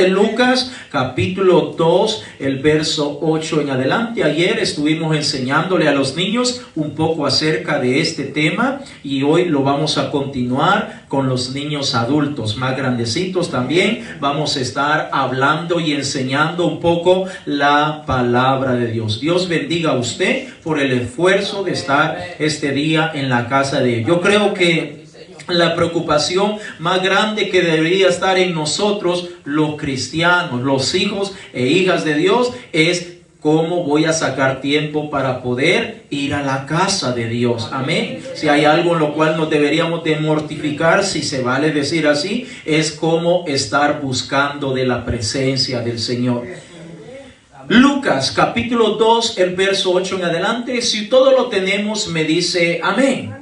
de Lucas, capítulo 2, el verso 8 en adelante. Ayer estuvimos enseñándole a los niños un poco acerca de este tema y hoy lo vamos a continuar con los niños adultos más grandecitos también. Vamos a estar hablando y enseñando un poco la palabra de Dios. Dios bendiga a usted por el esfuerzo de estar este día en la casa de Dios. Yo creo que la preocupación más grande que debería estar en nosotros, los cristianos, los hijos e hijas de Dios, es cómo voy a sacar tiempo para poder ir a la casa de Dios. Amén. Si hay algo en lo cual nos deberíamos de mortificar, si se vale decir así, es cómo estar buscando de la presencia del Señor. Lucas capítulo 2, el verso 8 en adelante. Si todo lo tenemos, me dice amén.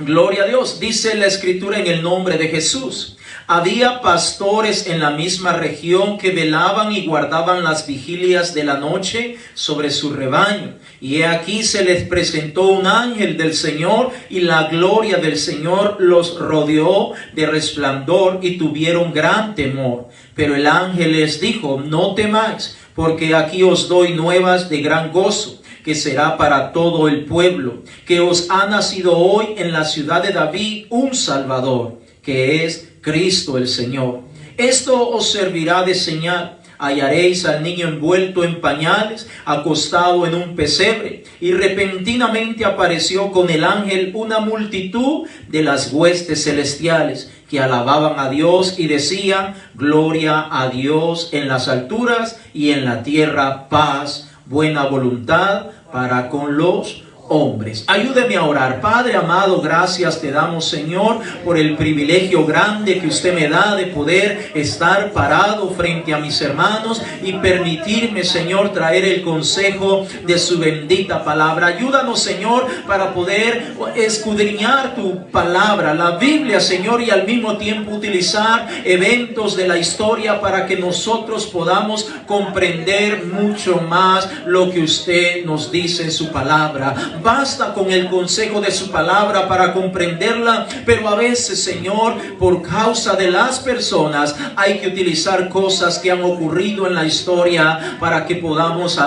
Gloria a Dios. Dice la escritura en el nombre de Jesús. Había pastores en la misma región que velaban y guardaban las vigilias de la noche sobre su rebaño. Y he aquí se les presentó un ángel del Señor y la gloria del Señor los rodeó de resplandor y tuvieron gran temor. Pero el ángel les dijo: no temáis, porque aquí os doy nuevas de gran gozo, que será para todo el pueblo, que os ha nacido hoy en la ciudad de David un Salvador, que es Cristo el Señor. Esto os servirá de señal: hallaréis al niño envuelto en pañales, acostado en un pesebre. Y repentinamente apareció con el ángel una multitud de las huestes celestiales, que alababan a Dios y decían: gloria a Dios en las alturas, y en la tierra paz, buena voluntad para con los hombres. Ayúdeme a orar. Padre amado, gracias te damos, Señor, por el privilegio grande que usted me da de poder estar parado frente a mis hermanos y permitirme, Señor, traer el consejo de su bendita palabra. Ayúdanos, Señor, para poder escudriñar tu palabra, la Biblia, Señor, y al mismo tiempo utilizar eventos de la historia para que nosotros podamos comprender mucho más lo que usted nos dice en su palabra. Basta con el consejo de su palabra para comprenderla, pero a veces, Señor, por causa de las personas, hay que utilizar cosas que han ocurrido en la historia para que podamos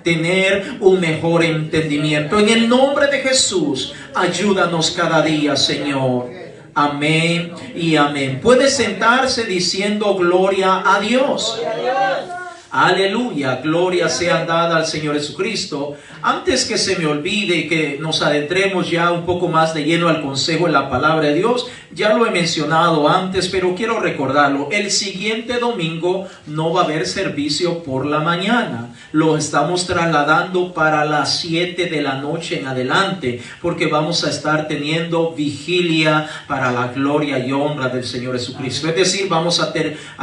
tener un mejor entendimiento. En el nombre de Jesús, ayúdanos cada día, Señor. Amén y amén. Puede sentarse diciendo gloria a Dios. Aleluya, gloria sea dada al Señor Jesucristo. Antes que se me olvide y que nos adentremos ya un poco más de lleno al consejo en la palabra de Dios, ya lo he mencionado antes, pero quiero recordarlo. El siguiente domingo no va a haber servicio por la mañana. Lo estamos trasladando para las 7 de la noche en adelante, porque vamos a estar teniendo vigilia para la gloria y honra del Señor Jesucristo. Es decir, vamos a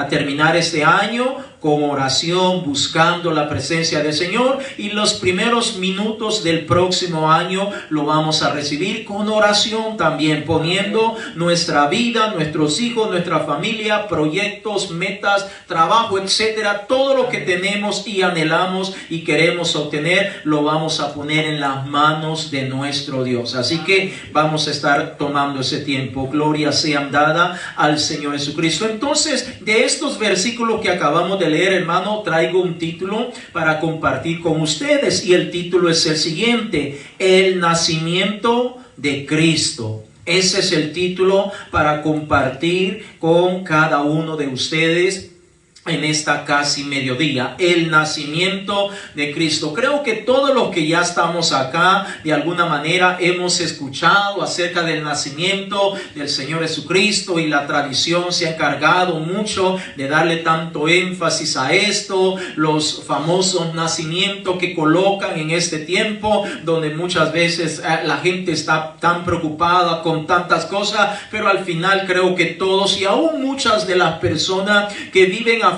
terminar este año con oración, buscando la presencia del Señor, y los primeros minutos del próximo año lo vamos a recibir con oración también, poniendo nuestra vida, nuestros hijos, nuestra familia, proyectos, metas, trabajo, etcétera, todo lo que tenemos y anhelamos y queremos obtener, lo vamos a poner en las manos de nuestro Dios. Así que vamos a estar tomando ese tiempo. Gloria sea dada al Señor Jesucristo. Entonces, de estos versículos que acabamos de leer, hermano, traigo un título para compartir con ustedes, y el título es el siguiente: el nacimiento de Cristo. Ese es el título para compartir con cada uno de ustedes en esta casi mediodía, el nacimiento de Cristo. Creo que todos los que ya estamos acá, de alguna manera hemos escuchado acerca del nacimiento del Señor Jesucristo, y la tradición se ha encargado mucho de darle tanto énfasis a esto, los famosos nacimientos que colocan en este tiempo, donde muchas veces la gente está tan preocupada con tantas cosas, pero al final creo que todos, y aún muchas de las personas que viven afuera,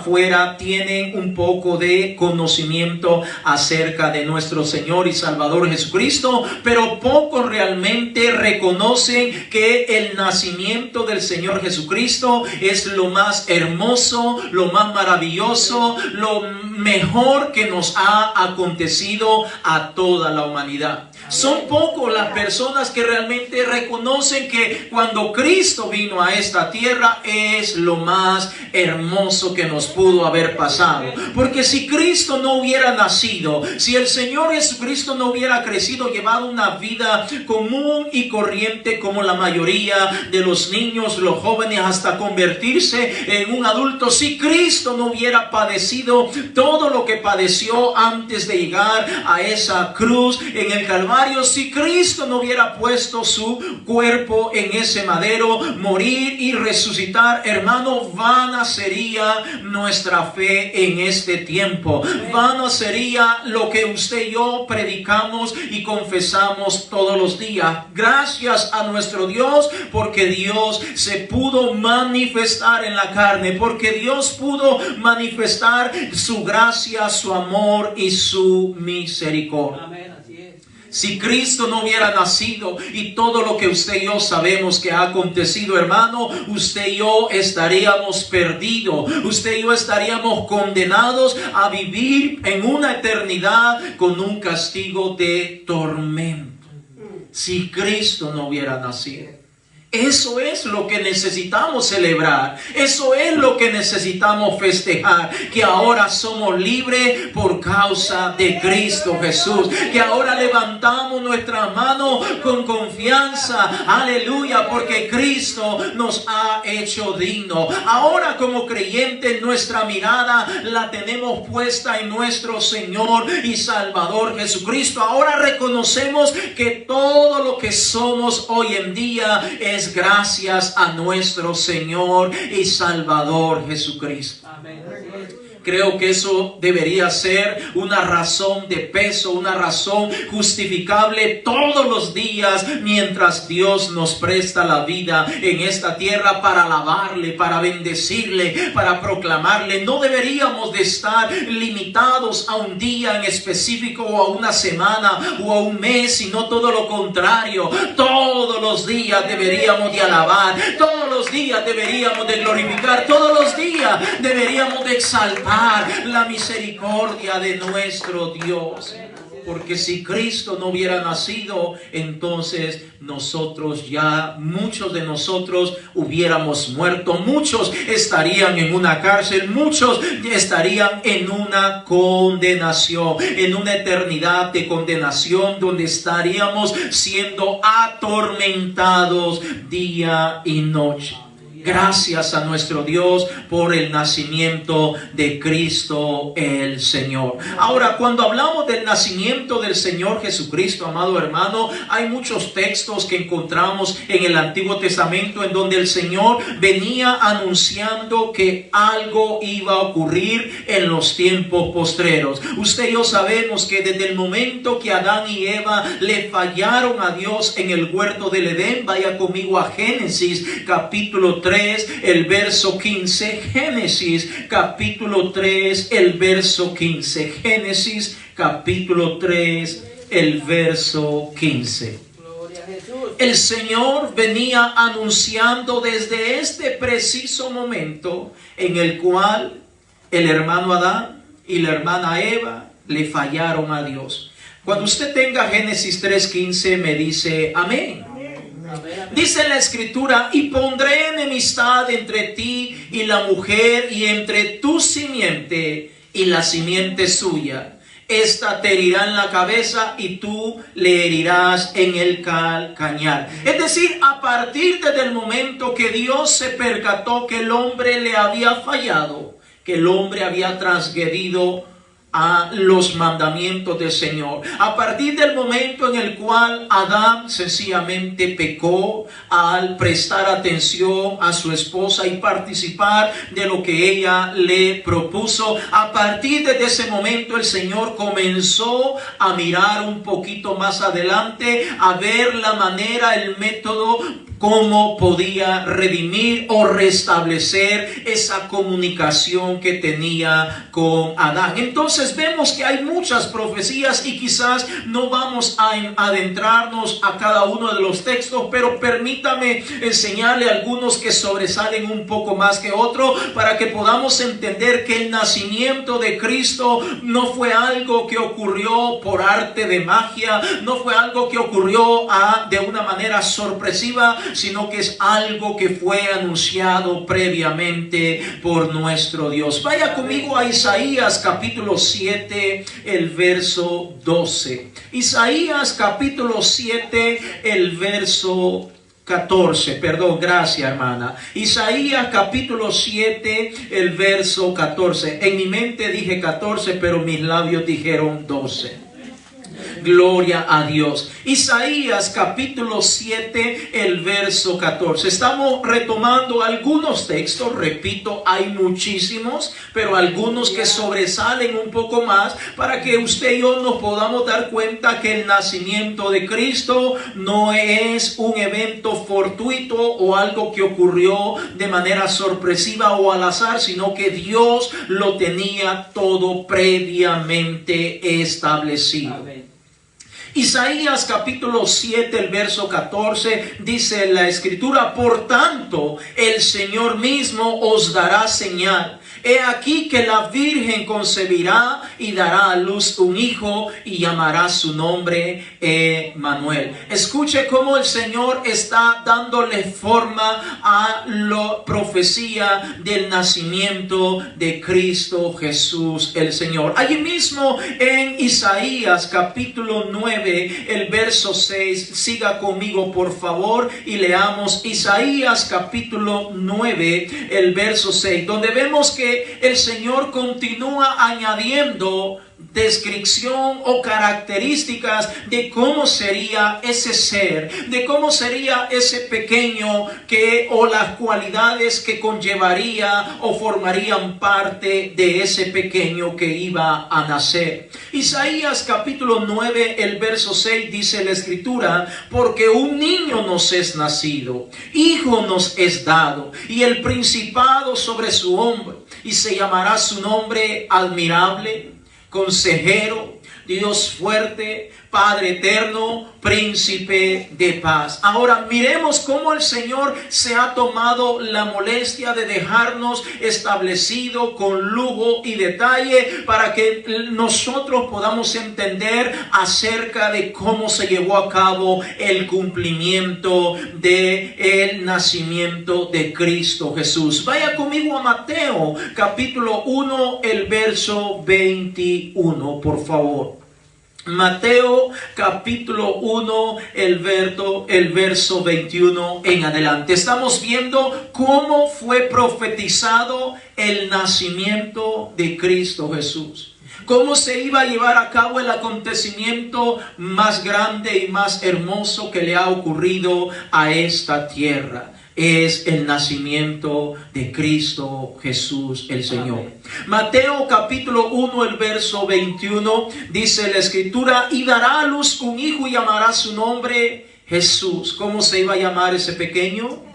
tienen un poco de conocimiento acerca de nuestro Señor y Salvador Jesucristo, pero pocos realmente reconocen que el nacimiento del Señor Jesucristo es lo más hermoso, lo más maravilloso, lo mejor que nos ha acontecido a toda la humanidad. Son pocos las personas que realmente reconocen que cuando Cristo vino a esta tierra es lo más hermoso que nos pudo haber pasado. Porque si Cristo no hubiera nacido, si el Señor Jesucristo no hubiera crecido, llevado una vida común y corriente como la mayoría de los niños, los jóvenes, hasta convertirse en un adulto, si Cristo no hubiera padecido todo lo que padeció antes de llegar a esa cruz en el Calvario, si Cristo no hubiera puesto su cuerpo en ese madero, morir y resucitar, hermano, vana sería nuestra fe en este tiempo. Vana sería lo que usted y yo predicamos y confesamos todos los días. Gracias a nuestro Dios, porque Dios se pudo manifestar en la carne, porque Dios pudo manifestar su gracia, su amor y su misericordia. Amén, así es. Si Cristo no hubiera nacido y todo lo que usted y yo sabemos que ha acontecido, hermano, usted y yo estaríamos perdidos. Usted y yo estaríamos condenados a vivir en una eternidad con un castigo de tormento. Si Cristo no hubiera nacido. Eso es lo que necesitamos celebrar. Eso es lo que necesitamos festejar. Que ahora somos libres por causa de Cristo Jesús. Que ahora levantamos nuestras manos con confianza. Aleluya, porque Cristo nos ha hecho dignos. Ahora como creyentes nuestra mirada la tenemos puesta en nuestro Señor y Salvador Jesucristo. Ahora reconocemos que todo lo que somos hoy en día es gracias a nuestro Señor y Salvador Jesucristo. Amén. Creo que eso debería ser una razón de peso, una razón justificable todos los días mientras Dios nos presta la vida en esta tierra para alabarle, para bendecirle, para proclamarle. No deberíamos de estar limitados a un día en específico o a una semana o a un mes, sino todo lo contrario. Todos los días deberíamos de alabar, todos los días deberíamos de glorificar, todos los días deberíamos de exaltar la misericordia de nuestro Dios. Porque si Cristo no hubiera nacido, entonces muchos de nosotros hubiéramos muerto. Muchos estarían en una cárcel, muchos estarían en una condenación, en una eternidad de condenación donde estaríamos siendo atormentados día y noche. Gracias a nuestro Dios por el nacimiento de Cristo el Señor. Ahora, cuando hablamos del nacimiento del Señor Jesucristo, amado hermano, hay muchos textos que encontramos en el Antiguo Testamento en donde el Señor venía anunciando que algo iba a ocurrir en los tiempos postreros. Usted y yo sabemos que desde el momento que Adán y Eva le fallaron a Dios en el huerto del Edén, vaya conmigo a Génesis capítulo 3, el verso 15. Génesis capítulo 3, el verso 15. Génesis capítulo 3, el verso 15. Gloria a Jesús. El Señor venía anunciando desde este preciso momento en el cual el hermano Adán y la hermana Eva le fallaron a Dios. Cuando usted tenga Génesis 3:15 me dice amén. Dice la Escritura: y pondré enemistad entre ti y la mujer, y entre tu simiente y la simiente suya. Esta te herirá en la cabeza y tú le herirás en el calcañar. Es decir, a partir del momento que Dios se percató que el hombre le había fallado, que el hombre había transgredido a los mandamientos del Señor, a partir del momento en el cual Adán sencillamente pecó al prestar atención a su esposa y participar de lo que ella le propuso, a partir de ese momento el Señor comenzó a mirar un poquito más adelante, a ver la manera, el método, cómo podía redimir o restablecer esa comunicación que tenía con Adán. Entonces vemos que hay muchas profecías y quizás no vamos a adentrarnos a cada uno de los textos, pero permítame enseñarle algunos que sobresalen un poco más que otros para que podamos entender que el nacimiento de Cristo no fue algo que ocurrió por arte de magia, no fue algo que ocurrió de una manera sorpresiva, sino que es algo que fue anunciado previamente por nuestro Dios. Vaya conmigo a Isaías capítulo 7, el verso 12. Isaías capítulo 7, el verso 14, perdón, gracias hermana. Isaías capítulo 7, el verso 14. En mi mente dije 14, pero mis labios dijeron 12. Gloria a Dios. Isaías capítulo 7, el verso 14. Estamos retomando algunos textos, repito, hay muchísimos, pero algunos que sobresalen un poco más para que usted y yo nos podamos dar cuenta que el nacimiento de Cristo no es un evento fortuito o algo que ocurrió de manera sorpresiva o al azar, sino que Dios lo tenía todo previamente establecido. Amén. Isaías capítulo 7, el verso 14, dice la escritura: por tanto, el Señor mismo os dará señal. He aquí que la Virgen concebirá y dará a luz un hijo y llamará su nombre Emmanuel. Escuche cómo el Señor está dándole forma a la profecía del nacimiento de Cristo Jesús el Señor. Allí mismo en Isaías capítulo 9, el verso 6, siga conmigo por favor y leamos Isaías capítulo 9, el verso 6, donde vemos que el Señor continúa añadiendo descripción o características de cómo sería ese ser, de cómo sería ese pequeño o las cualidades que conllevaría o formarían parte de ese pequeño que iba a nacer. Isaías capítulo 9, el verso 6 dice la escritura: porque un niño nos es nacido, hijo nos es dado, y el principado sobre su hombro, y se llamará su nombre admirable, consejero, Dios fuerte, Padre eterno, príncipe de paz. Ahora miremos cómo el Señor se ha tomado la molestia de dejarnos establecido con lujo y detalle para que nosotros podamos entender acerca de cómo se llevó a cabo el cumplimiento del nacimiento de Cristo Jesús. Vaya conmigo a Mateo capítulo 1, el verso 21, por favor. Mateo capítulo 1, el verso 21 en adelante. Estamos viendo cómo fue profetizado el nacimiento de Cristo Jesús. Cómo se iba a llevar a cabo el acontecimiento más grande y más hermoso que le ha ocurrido a esta tierra. Es el nacimiento de Cristo Jesús el Señor. Amén. Mateo capítulo 1, el verso 21, dice la escritura: y dará a luz un hijo y llamará su nombre Jesús. ¿Cómo se iba a llamar ese pequeño?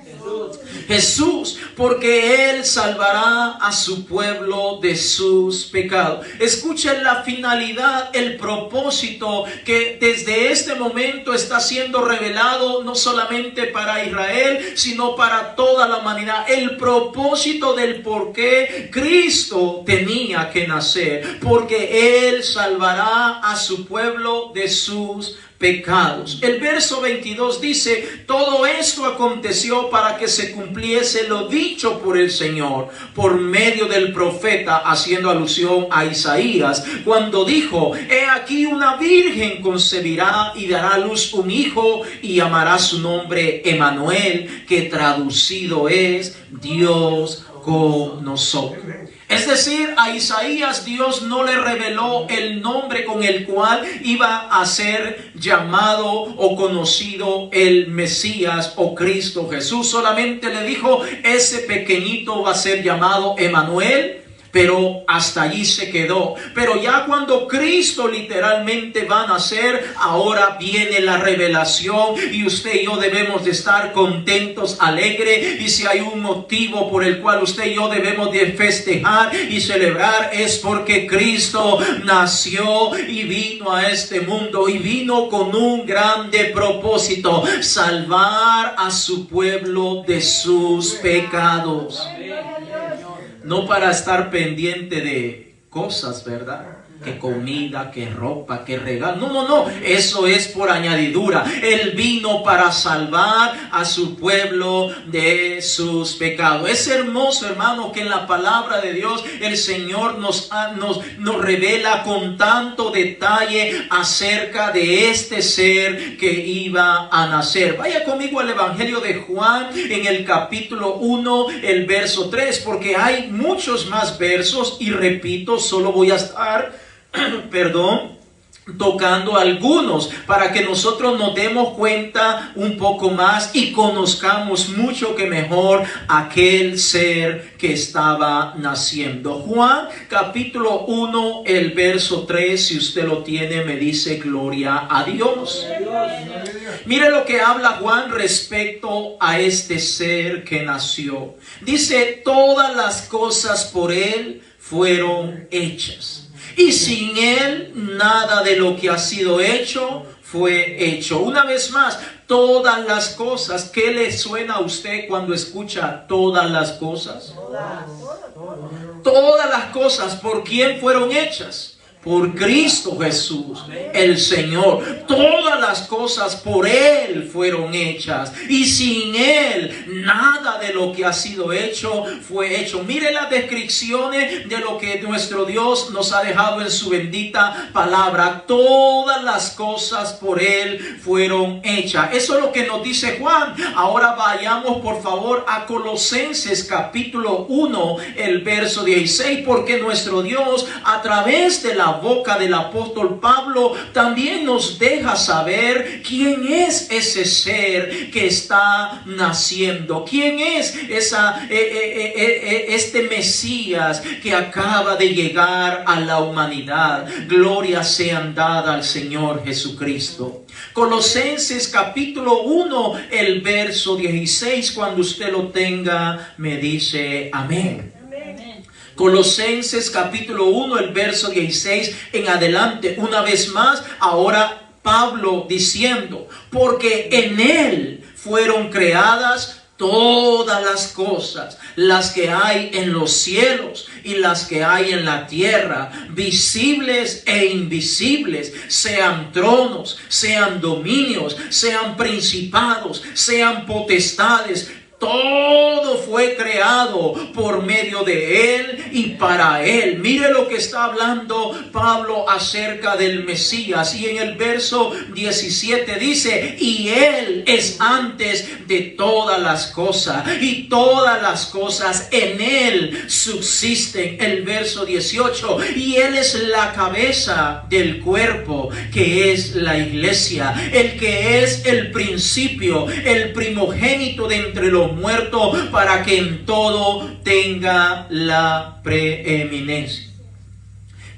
Jesús, porque Él salvará a su pueblo de sus pecados. Escuchen la finalidad, el propósito que desde este momento está siendo revelado no solamente para Israel, sino para toda la humanidad. El propósito del por qué Cristo tenía que nacer, porque Él salvará a su pueblo de sus pecados. El verso 22 dice: todo esto aconteció para que se cumpliese lo dicho por el Señor por medio del profeta, haciendo alusión a Isaías, cuando dijo: he aquí una virgen concebirá y dará a luz un hijo y llamará su nombre Emmanuel, que traducido es Dios con nosotros. Es decir, a Isaías Dios no le reveló el nombre con el cual iba a ser llamado o conocido el Mesías o Cristo Jesús. Solamente le dijo: ese pequeñito va a ser llamado Emmanuel. Pero hasta allí se quedó. Pero ya cuando Cristo literalmente va a nacer, ahora viene la revelación, y usted y yo debemos de estar contentos, alegres. Y si hay un motivo por el cual usted y yo debemos de festejar y celebrar, es porque Cristo nació y vino a este mundo, y vino con un grande propósito: salvar a su pueblo de sus pecados. No para estar pendiente de cosas, ¿verdad? que comida, que ropa, que regalo. No, no, no. Eso es por añadidura. Él vino para salvar a su pueblo de sus pecados. Es hermoso, hermano, que en la palabra de Dios el Señor nos revela con tanto detalle acerca de este ser que iba a nacer. Vaya conmigo al Evangelio de Juan en el capítulo 1, el verso 3, porque hay muchos más versos y repito, solo voy a estar tocando algunos para que nosotros nos demos cuenta un poco más y conozcamos mucho que mejor aquel ser que estaba naciendo. Juan capítulo 1, el verso 3, si usted lo tiene, me dice gloria a Dios. Mire lo que habla Juan respecto a este ser que nació. Dice, todas las cosas por él fueron hechas. Y sin él, nada de lo que ha sido hecho fue hecho. Una vez más, todas las cosas. ¿Qué le suena a usted cuando escucha todas las cosas? Todas las cosas, ¿por quién fueron hechas? Por Cristo Jesús, el Señor. Todas las cosas por Él fueron hechas. Y sin Él, nada de lo que ha sido hecho fue hecho. Mire las descripciones de lo que nuestro Dios nos ha dejado en su bendita palabra. Todas las cosas por Él fueron hechas. Eso es lo que nos dice Juan. Ahora vayamos por favor a Colosenses capítulo 1, el verso 16. Porque nuestro Dios, a través de la boca del apóstol Pablo, también nos deja saber quién es ese ser que está naciendo, quién es este Mesías que acaba de llegar a la humanidad. Gloria sean dadas al Señor Jesucristo. Colosenses capítulo 1, el verso 16, cuando usted lo tenga, me dice amén. Colosenses capítulo 1, el verso 16 en adelante. Una vez más, ahora Pablo diciendo, porque en él fueron creadas todas las cosas, las que hay en los cielos y las que hay en la tierra, visibles e invisibles, sean tronos, sean dominios, sean principados, sean potestades. Todo fue creado por medio de Él y para Él. Mire lo que está hablando Pablo acerca del Mesías. Y en el verso 17 dice, y Él es antes de todas las cosas. Y todas las cosas en Él subsisten. El verso 18, y Él es la cabeza del cuerpo, que es la iglesia. El que es el principio, el primogénito de entre los muertos, para que en todo tenga la preeminencia.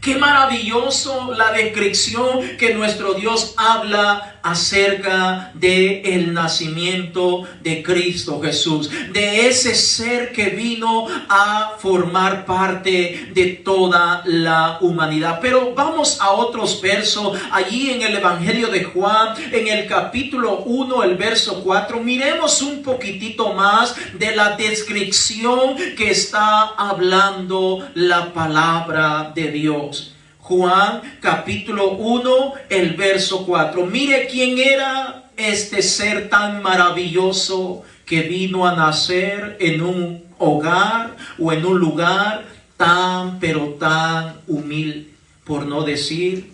Qué maravilloso la descripción que nuestro Dios habla acerca de el nacimiento de Cristo Jesús, de ese ser que vino a formar parte de toda la humanidad. Pero vamos a otros versos, allí en el Evangelio de Juan, en el capítulo 1, el verso 4, miremos un poquitito más de la descripción que está hablando la palabra de Dios. Juan capítulo 1, el verso 4. Mire quién era este ser tan maravilloso que vino a nacer en un hogar o en un lugar tan pero tan humilde, por no decir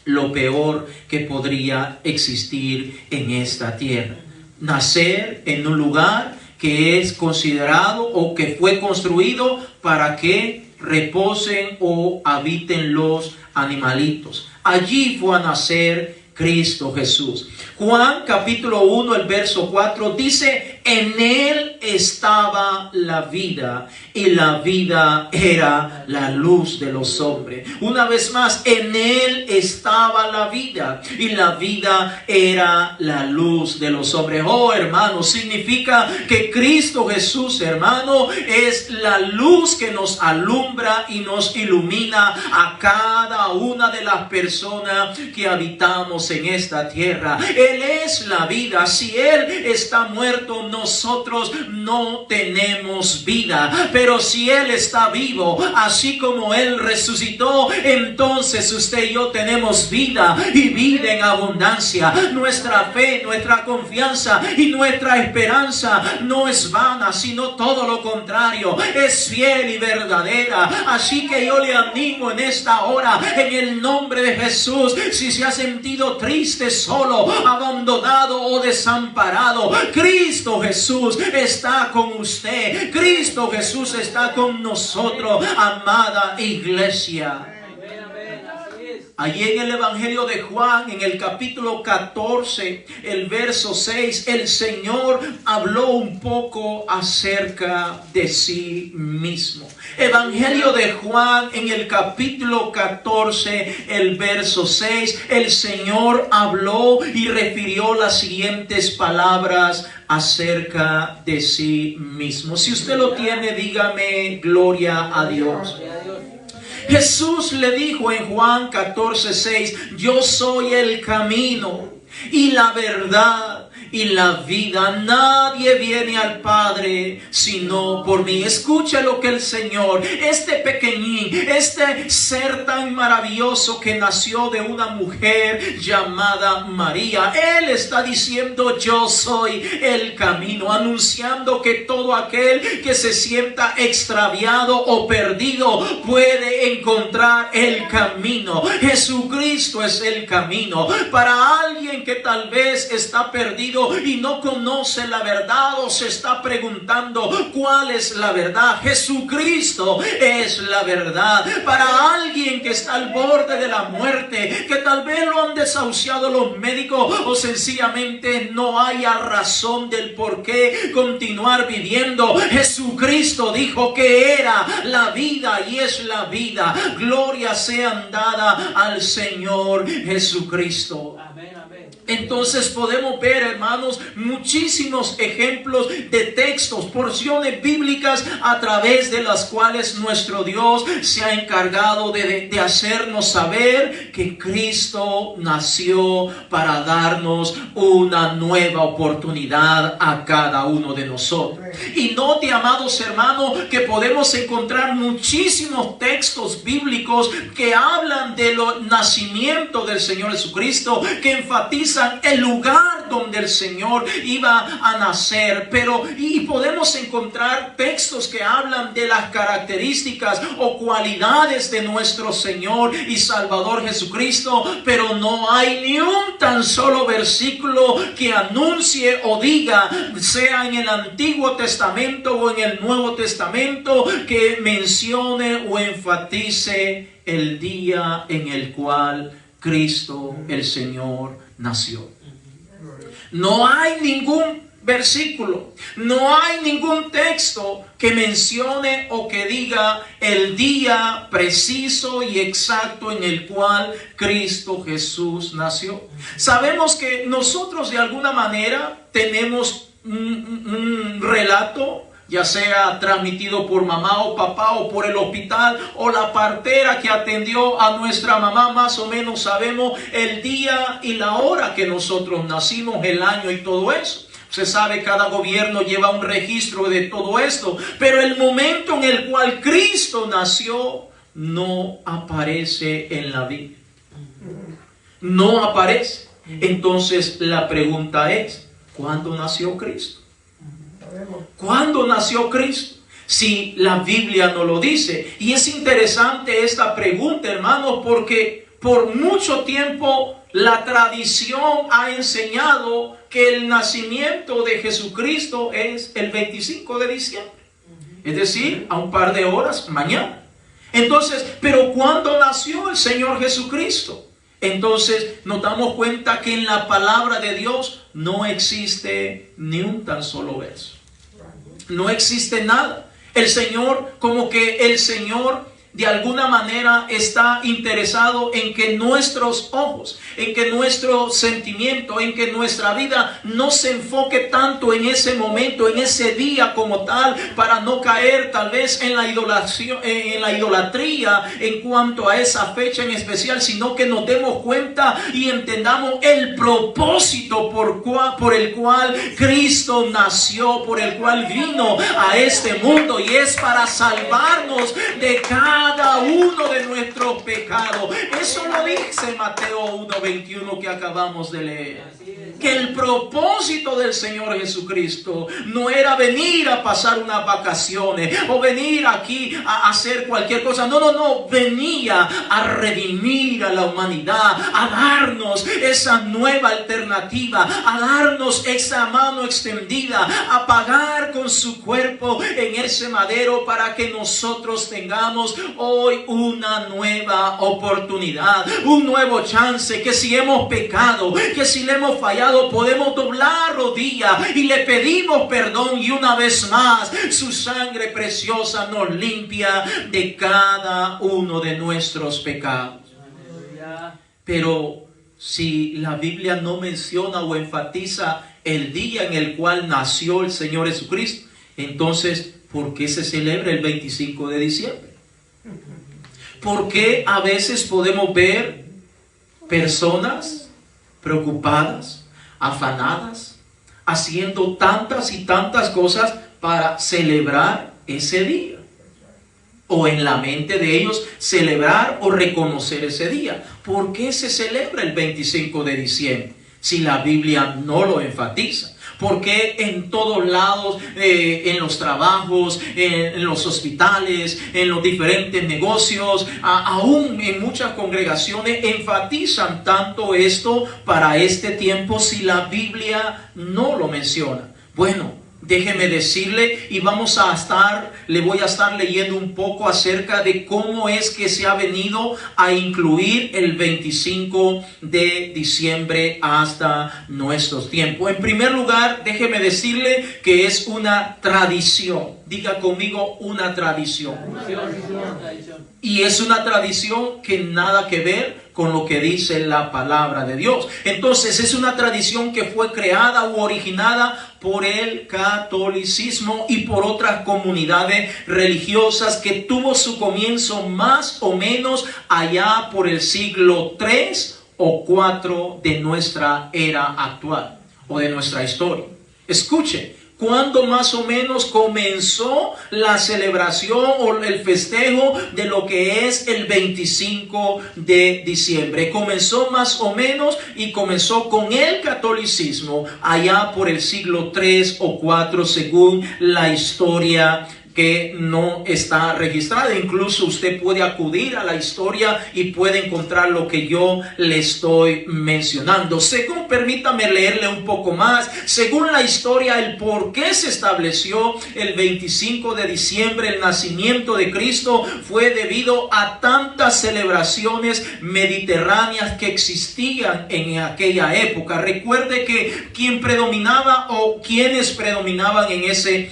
lo peor que podría existir en esta tierra. Nacer en un lugar que es considerado o que fue construido para que reposen o habiten los animalitos. Allí fue a nacer Cristo Jesús. Juan capítulo 1, el verso 4 dice, en él estaba la vida y la vida era la luz de los hombres. Una vez más, en él estaba la vida y la vida era la luz de los hombres. Oh, hermano, significa que Cristo Jesús, hermano, es la luz que nos alumbra y nos ilumina a cada una de las personas que habitamos en esta tierra. Él es la vida. Si Él está muerto, nosotros no tenemos vida. Pero si Él está vivo, así como Él resucitó, entonces usted y yo tenemos vida, y vida en abundancia. Nuestra fe, nuestra confianza y nuestra esperanza no es vana, sino todo lo contrario, es fiel y verdadera. Así que yo le animo en esta hora, en el nombre de Jesús, si se ha sentido triste, solo, abandonado o desamparado, Cristo Jesús está con usted. Cristo Jesús está con nosotros, amada iglesia. Allí en el Evangelio de Juan, en el capítulo 14, el verso 6, el Señor habló un poco acerca de sí mismo. Evangelio de Juan, en el capítulo 14, el verso 6, el Señor habló y refirió las siguientes palabras acerca de sí mismo. Si usted lo tiene, dígame gloria a Dios. Jesús le dijo en Juan 14:6, yo soy el camino y la verdad y la vida. Nadie viene al Padre sino por mí. Escucha lo que el Señor, este pequeñín, este ser tan maravilloso que nació de una mujer llamada María, Él está diciendo, yo soy el camino, anunciando que todo aquel que se sienta extraviado o perdido puede encontrar el camino. Jesucristo es el camino. Para alguien que tal vez está perdido y no conoce la verdad, o se está preguntando cuál es la verdad, Jesucristo es la verdad. Para alguien que está al borde de la muerte, que tal vez lo han desahuciado los médicos, o sencillamente no haya razón del por qué continuar viviendo, Jesucristo dijo que era la vida y es la vida. Gloria sea dada al Señor Jesucristo. Entonces podemos ver, hermanos, muchísimos ejemplos de textos, porciones bíblicas a través de las cuales nuestro Dios se ha encargado de hacernos saber que Cristo nació para darnos una nueva oportunidad a cada uno de nosotros. Y note, amados hermanos, que podemos encontrar muchísimos textos bíblicos que hablan del nacimiento del Señor Jesucristo, que enfatizan el lugar donde el Señor iba a nacer. Y podemos encontrar textos que hablan de las características o cualidades de nuestro Señor y Salvador Jesucristo, pero no hay ni un tan solo versículo que anuncie o diga, sea en el Antiguo Testamento o en el Nuevo Testamento, que mencione o enfatice el día en el cual Cristo el Señor nació. No hay ningún versículo, no hay ningún texto que mencione o que diga el día preciso y exacto en el cual Cristo Jesús nació. Sabemos que nosotros de alguna manera tenemos un relato, ya sea transmitido por mamá o papá o por el hospital o la partera que atendió a nuestra mamá. Más o menos sabemos el día y la hora que nosotros nacimos, el año y todo eso. Se sabe, cada gobierno lleva un registro de todo esto, pero el momento en el cual Cristo nació no aparece en la Biblia. No aparece. Entonces la pregunta es, ¿cuándo nació Cristo? ¿Cuándo nació Cristo? Si la Biblia no lo dice. Y es interesante esta pregunta, hermanos, porque por mucho tiempo la tradición ha enseñado que el nacimiento de Jesucristo es el 25 de diciembre. Es decir, a un par de horas mañana. Entonces, ¿pero cuándo nació el Señor Jesucristo? Entonces nos damos cuenta que en la palabra de Dios no existe ni un tan solo verso. No existe nada. El Señor, como que el Señor de alguna manera está interesado en que nuestros ojos, en que nuestro sentimiento, en que nuestra vida no se enfoque tanto en ese momento, en ese día como tal, para no caer tal vez en la idolatría en cuanto a esa fecha en especial, sino que nos demos cuenta y entendamos el propósito por el cual Cristo nació, por el cual vino a este mundo, y es para salvarnos de cada uno de nuestros pecados. Eso lo dice Mateo 1:21 que acabamos de leer. Que el propósito del Señor Jesucristo no era venir a pasar unas vacaciones o venir aquí a hacer cualquier cosa. No, venía a redimir a la humanidad, a darnos esa nueva alternativa, a darnos esa mano extendida, a pagar con su cuerpo en ese madero para que nosotros tengamos hoy una nueva oportunidad, un nuevo chance, que si hemos pecado, que si le hemos fallado, podemos doblar rodillas y le pedimos perdón, y una vez más su sangre preciosa nos limpia de cada uno de nuestros pecados. Pero si la Biblia no menciona o enfatiza el día en el cual nació el Señor Jesucristo, entonces ¿por qué se celebra el 25 de diciembre? ¿Por qué a veces podemos ver personas preocupadas, afanadas, haciendo tantas y tantas cosas para celebrar ese día? O en la mente de ellos celebrar o reconocer ese día. ¿Por qué se celebra el 25 de diciembre si la Biblia no lo enfatiza? Porque en todos lados, en los trabajos, en los hospitales, en los diferentes negocios, aún en muchas congregaciones enfatizan tanto esto para este tiempo si la Biblia no lo menciona? Bueno, déjeme decirle, y le voy a estar leyendo un poco acerca de cómo es que se ha venido a incluir el 25 de diciembre hasta nuestros tiempos. En primer lugar, déjeme decirle que es una tradición. Diga conmigo, una tradición. Y es una tradición que nada que ver con lo que dice la palabra de Dios. Entonces es una tradición que fue creada u originada por el catolicismo y por otras comunidades religiosas, que tuvo su comienzo más o menos allá por el siglo 3 o 4 de nuestra era actual o de nuestra historia. Escuche, ¿cuándo más o menos comenzó la celebración o el festejo de lo que es el 25 de diciembre? Comenzó más o menos y comenzó con el catolicismo allá por el siglo 3 o 4 según la historia que no está registrada. Incluso usted puede acudir a la historia y puede encontrar lo que yo le estoy mencionando. Permítame leerle un poco más. Según la historia, el por qué se estableció el 25 de diciembre, el nacimiento de Cristo, fue debido a tantas celebraciones mediterráneas que existían en aquella época. Recuerde que quien predominaba o quienes predominaban en ese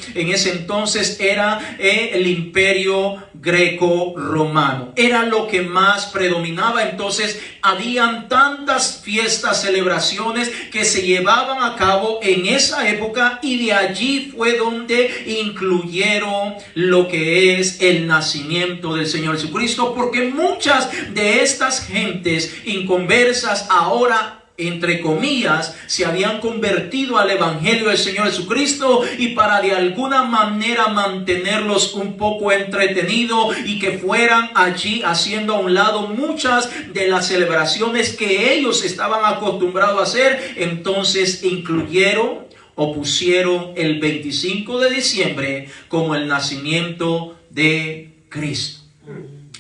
entonces era el imperio greco-romano. Era lo que más predominaba. Entonces habían tantas fiestas, celebraciones que se llevaban a cabo en esa época, y de allí fue donde incluyeron lo que es el nacimiento del Señor Jesucristo, porque muchas de estas gentes inconversas ahora, entre comillas, se habían convertido al evangelio del Señor Jesucristo, y para de alguna manera mantenerlos un poco entretenidos y que fueran allí haciendo a un lado muchas de las celebraciones que ellos estaban acostumbrados a hacer, entonces incluyeron o pusieron el 25 de diciembre como el nacimiento de Cristo.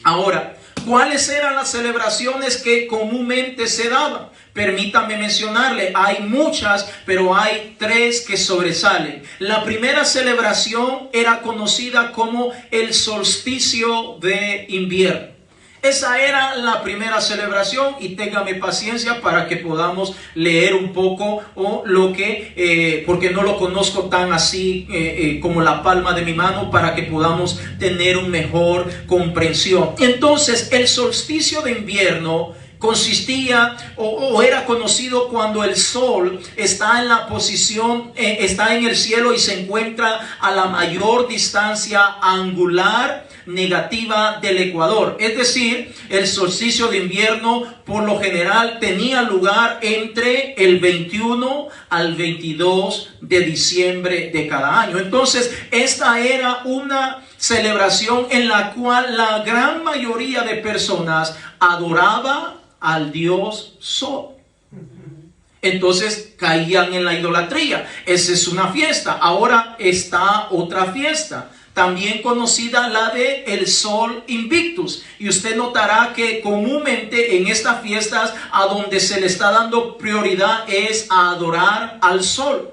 Ahora, ¿cuáles eran las celebraciones que comúnmente se daban? Permítame mencionarle, hay muchas, pero hay tres que sobresalen. La primera celebración era conocida como el solsticio de invierno. esa era la primera celebración, y téngame paciencia para que podamos leer un poco porque no lo conozco tan así como la palma de mi mano, para que podamos tener una mejor comprensión. Entonces, el solsticio de invierno consistía o era conocido cuando el sol está en la posición, está en el cielo y se encuentra a la mayor distancia angular negativa del ecuador. Es decir, el solsticio de invierno por lo general tenía lugar entre el 21 al 22 de diciembre de cada año. Entonces, esta era una celebración en la cual la gran mayoría de personas adoraba al dios Sol. Entonces caían en la idolatría. Esa es una fiesta. Ahora está otra fiesta, también conocida, la de el Sol Invictus. Y usted notará que comúnmente en estas fiestas a donde se le está dando prioridad es a adorar al sol,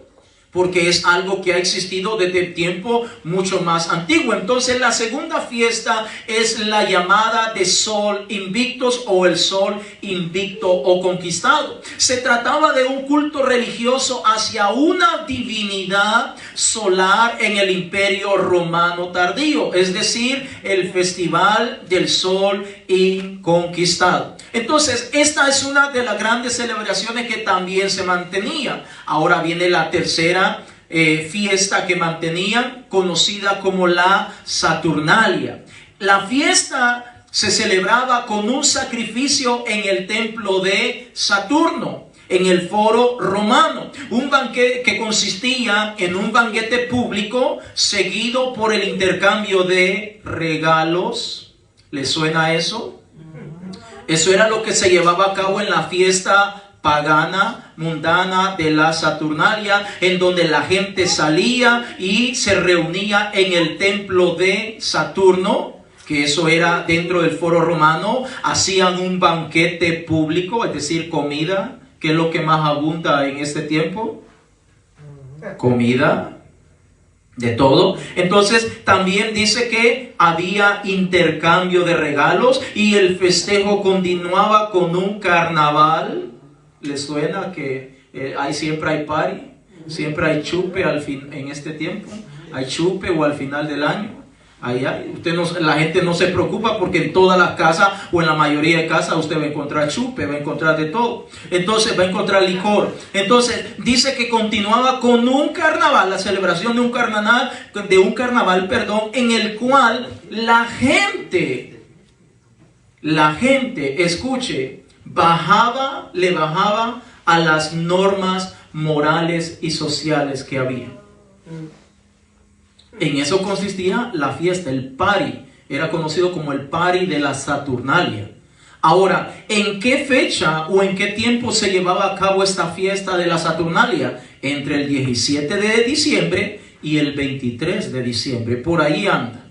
porque es algo que ha existido desde tiempo mucho más antiguo. Entonces, la segunda fiesta es la llamada de Sol Invictus, o el Sol Invicto o Conquistado. Se trataba de un culto religioso hacia una divinidad solar en el Imperio Romano tardío, es decir, el Festival del Sol Inconquistado. Entonces, esta es una de las grandes celebraciones que también se mantenía. Ahora viene la tercera fiesta que mantenían, conocida como la Saturnalia. La fiesta se celebraba con un sacrificio en el templo de Saturno, en el foro romano. Un banquete que consistía en un banquete público seguido por el intercambio de regalos. ¿Les suena eso? Eso era lo que se llevaba a cabo en la fiesta pagana, mundana de la Saturnalia, en donde la gente salía y se reunía en el templo de Saturno, que eso era dentro del foro romano. Hacían un banquete público, es decir, comida. ¿Qué es lo que más abunda en este tiempo? Comida. De todo. Entonces también dice que había intercambio de regalos y el festejo continuaba con un carnaval. ¿Les suena que siempre hay party? Siempre hay chupe en este tiempo. Hay chupe o al final del año. La gente no se preocupa, porque en todas las casas o en la mayoría de casas usted va a encontrar chupe, va a encontrar de todo. Entonces va a encontrar licor. Entonces dice que continuaba con un carnaval, la celebración de un carnaval, en el cual la gente, escuche, le bajaba a las normas morales y sociales que había. En eso consistía la fiesta, el party. Era conocido como el party de la Saturnalia. Ahora, ¿en qué fecha o en qué tiempo se llevaba a cabo esta fiesta de la Saturnalia? Entre el 17 de diciembre y el 23 de diciembre. Por ahí anda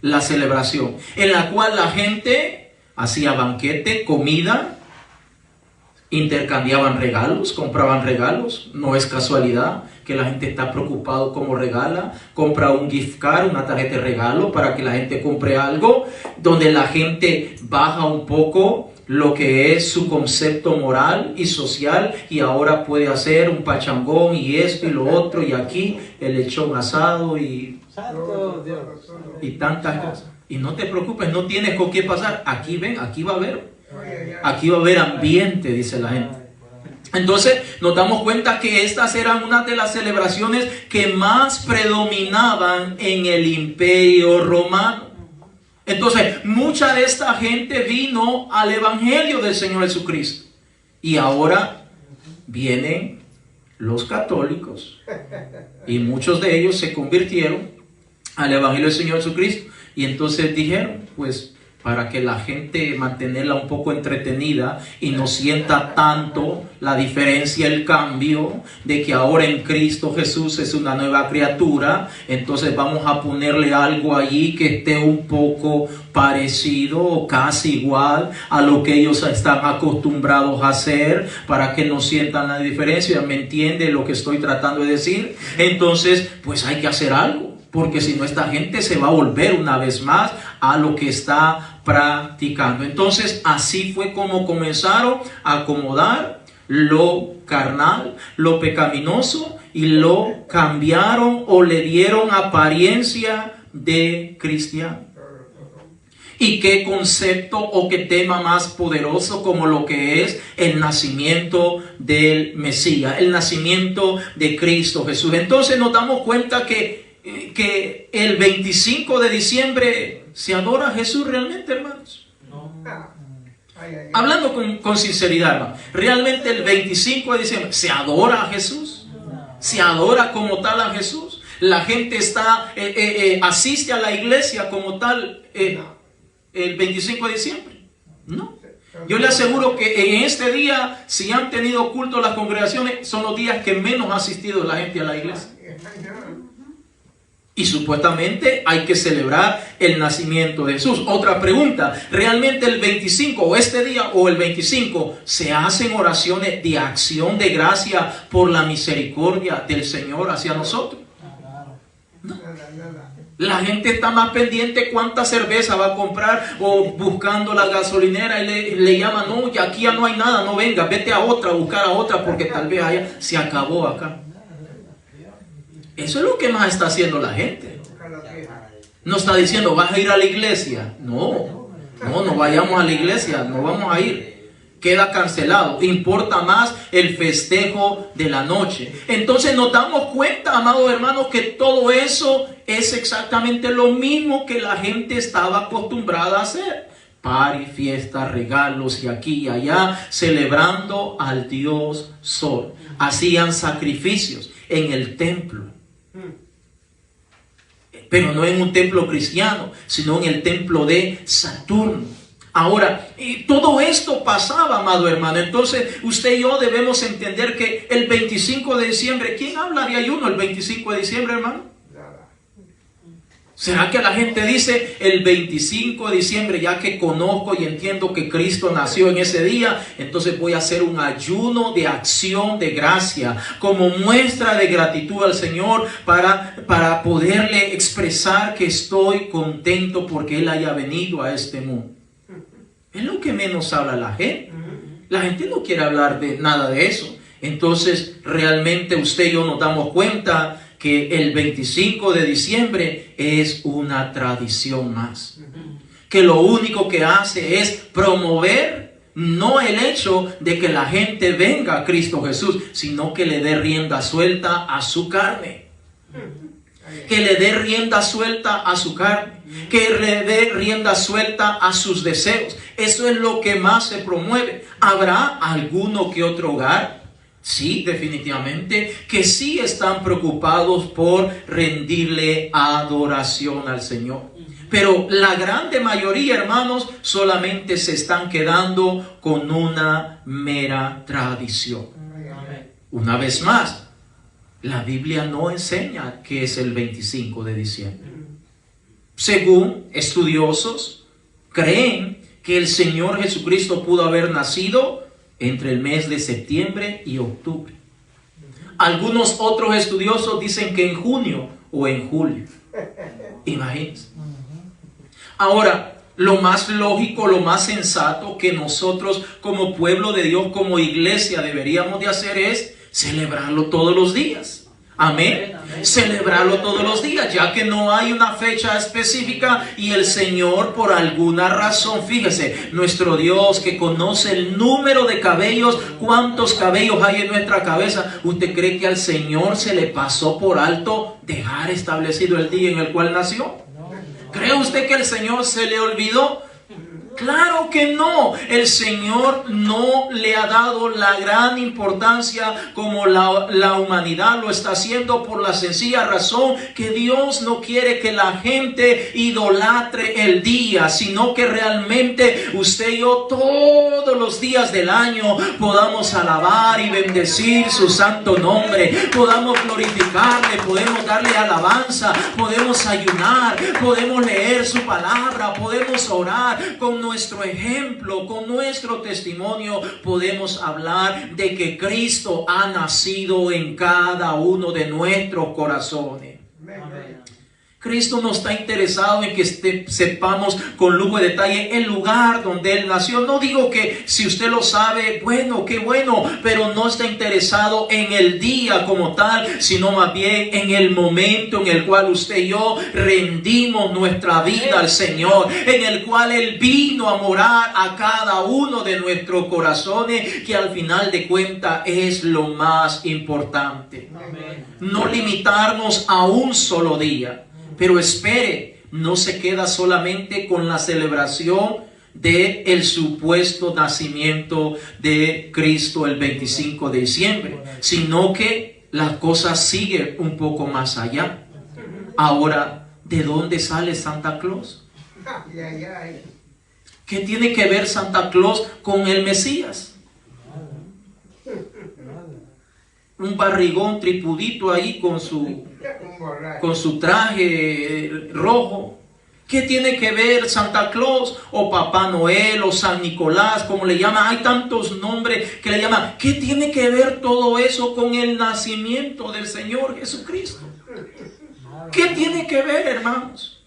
la celebración, en la cual la gente hacía banquete, comida, intercambiaban regalos, compraban regalos. No es casualidad que la gente está preocupado cómo regala. Compra un gift card, una tarjeta de regalo, para que la gente compre algo, donde la gente baja un poco lo que es su concepto moral y social, y ahora puede hacer un pachangón y esto y lo otro, y aquí el lechón asado y tantas cosas. Y no te preocupes, no tienes con qué pasar. Aquí va a haber ambiente, dice la gente. Entonces nos damos cuenta que estas eran una de las celebraciones que más predominaban en el Imperio Romano. Entonces mucha de esta gente vino al Evangelio del Señor Jesucristo, y ahora vienen los católicos, y muchos de ellos se convirtieron al Evangelio del Señor Jesucristo. Y entonces dijeron, pues, para que la gente mantenerla un poco entretenida y no sienta tanto la diferencia, el cambio de que ahora en Cristo Jesús es una nueva criatura, entonces vamos a ponerle algo allí que esté un poco parecido o casi igual a lo que ellos están acostumbrados a hacer, para que no sientan la diferencia. ¿Me entiende lo que estoy tratando de decir? Entonces, pues hay que hacer algo. porque si no esta gente se va a volver una vez más a lo que está practicando. Entonces así fue como comenzaron a acomodar lo carnal, lo pecaminoso, y lo cambiaron o le dieron apariencia de cristiano. Y qué concepto o qué tema más poderoso como lo que es el nacimiento del Mesías, el nacimiento de Cristo Jesús. Entonces nos damos cuenta que el 25 de diciembre se adora a Jesús realmente, hermanos. No. Hablando con sinceridad, hermano, realmente el 25 de diciembre se adora a Jesús, se adora como tal a Jesús. La gente asiste a la iglesia como tal el 25 de diciembre. No. Yo le aseguro que en este día, si han tenido culto las congregaciones, son los días que menos ha asistido la gente a la iglesia. Y supuestamente hay que celebrar el nacimiento de Jesús. Otra pregunta, ¿realmente el 25 o este día o el 25 se hacen oraciones de acción de gracia por la misericordia del Señor hacia nosotros? No. La gente está más pendiente cuánta cerveza va a comprar o buscando la gasolinera y le llaman, no, ya aquí ya no hay nada, no venga, vete a otra, a buscar a otra porque tal vez allá se acabó acá. Eso es lo que más está haciendo la gente. No está diciendo, ¿vas a ir a la iglesia? No vayamos a la iglesia, no vamos a ir. Queda cancelado. Importa más el festejo de la noche. Entonces nos damos cuenta, amados hermanos, que todo eso es exactamente lo mismo que la gente estaba acostumbrada a hacer. Party, fiesta, regalos y aquí y allá, celebrando al Dios Sol. Hacían sacrificios en el templo. Pero no en un templo cristiano, sino en el templo de Saturno. Ahora, todo esto pasaba, amado hermano. Entonces, usted y yo debemos entender que el 25 de diciembre, ¿quién habla de ayuno el 25 de diciembre, hermano? ¿Será que la gente dice el 25 de diciembre, ya que conozco y entiendo que Cristo nació en ese día, entonces voy a hacer un ayuno de acción de gracia como muestra de gratitud al Señor para poderle expresar que estoy contento porque Él haya venido a este mundo? Es lo que menos habla la gente. La gente no quiere hablar de nada de eso. Entonces realmente usted y yo nos damos cuenta que el 25 de diciembre es una tradición más. Que lo único que hace es promover no el hecho de que la gente venga a Cristo Jesús, sino que le dé rienda suelta a su carne. Que le dé rienda suelta a su carne. Que le dé rienda suelta a sus deseos. Eso es lo que más se promueve. ¿Habrá alguno que otro hogar? Sí, definitivamente, que sí están preocupados por rendirle adoración al Señor. Pero la grande mayoría, hermanos, solamente se están quedando con una mera tradición. Una vez más, la Biblia no enseña qué es el 25 de diciembre. Según estudiosos, creen que el Señor Jesucristo pudo haber nacido entre el mes de septiembre y octubre. Algunos otros estudiosos dicen que en junio o en julio. Imagínense. Ahora, lo más lógico, lo más sensato que nosotros como pueblo de Dios, como iglesia deberíamos de hacer es celebrarlo todos los días. Amén. Celebrarlo todos los días, ya que no hay una fecha específica y el Señor por alguna razón, fíjese, nuestro Dios que conoce el número de cabellos, cuántos cabellos hay en nuestra cabeza. ¿Usted cree que al Señor se le pasó por alto dejar establecido el día en el cual nació? ¿Cree usted que el Señor se le olvidó? Claro que no. El Señor no le ha dado la gran importancia como la humanidad lo está haciendo, por la sencilla razón que Dios no quiere que la gente idolatre el día, sino que realmente usted y yo todos los días del año podamos alabar y bendecir su santo nombre, podamos glorificarle, podemos darle alabanza, podemos ayunar, podemos leer su palabra, podemos orar. Con nuestro ejemplo, con nuestro testimonio, podemos hablar de que Cristo ha nacido en cada uno de nuestros corazones. Amén. Cristo no está interesado en que sepamos con lujo de detalle el lugar donde Él nació. No digo que si usted lo sabe, bueno, qué bueno, pero no está interesado en el día como tal, sino más bien en el momento en el cual usted y yo rendimos nuestra vida al Señor, en el cual Él vino a morar a cada uno de nuestros corazones, que al final de cuentas es lo más importante. No limitarnos a un solo día. Pero espere, no se queda solamente con la celebración del supuesto nacimiento de Cristo el 25 de diciembre, sino que la cosa sigue un poco más allá. Ahora, ¿de dónde sale Santa Claus? ¿Qué tiene que ver Santa Claus con el Mesías? Un barrigón tripudito ahí con su traje rojo. ¿Qué tiene que ver Santa Claus o Papá Noel o San Nicolás, como le llaman? Hay tantos nombres que le llaman. ¿Qué tiene que ver todo eso con el nacimiento del Señor Jesucristo? ¿Qué tiene que ver, hermanos?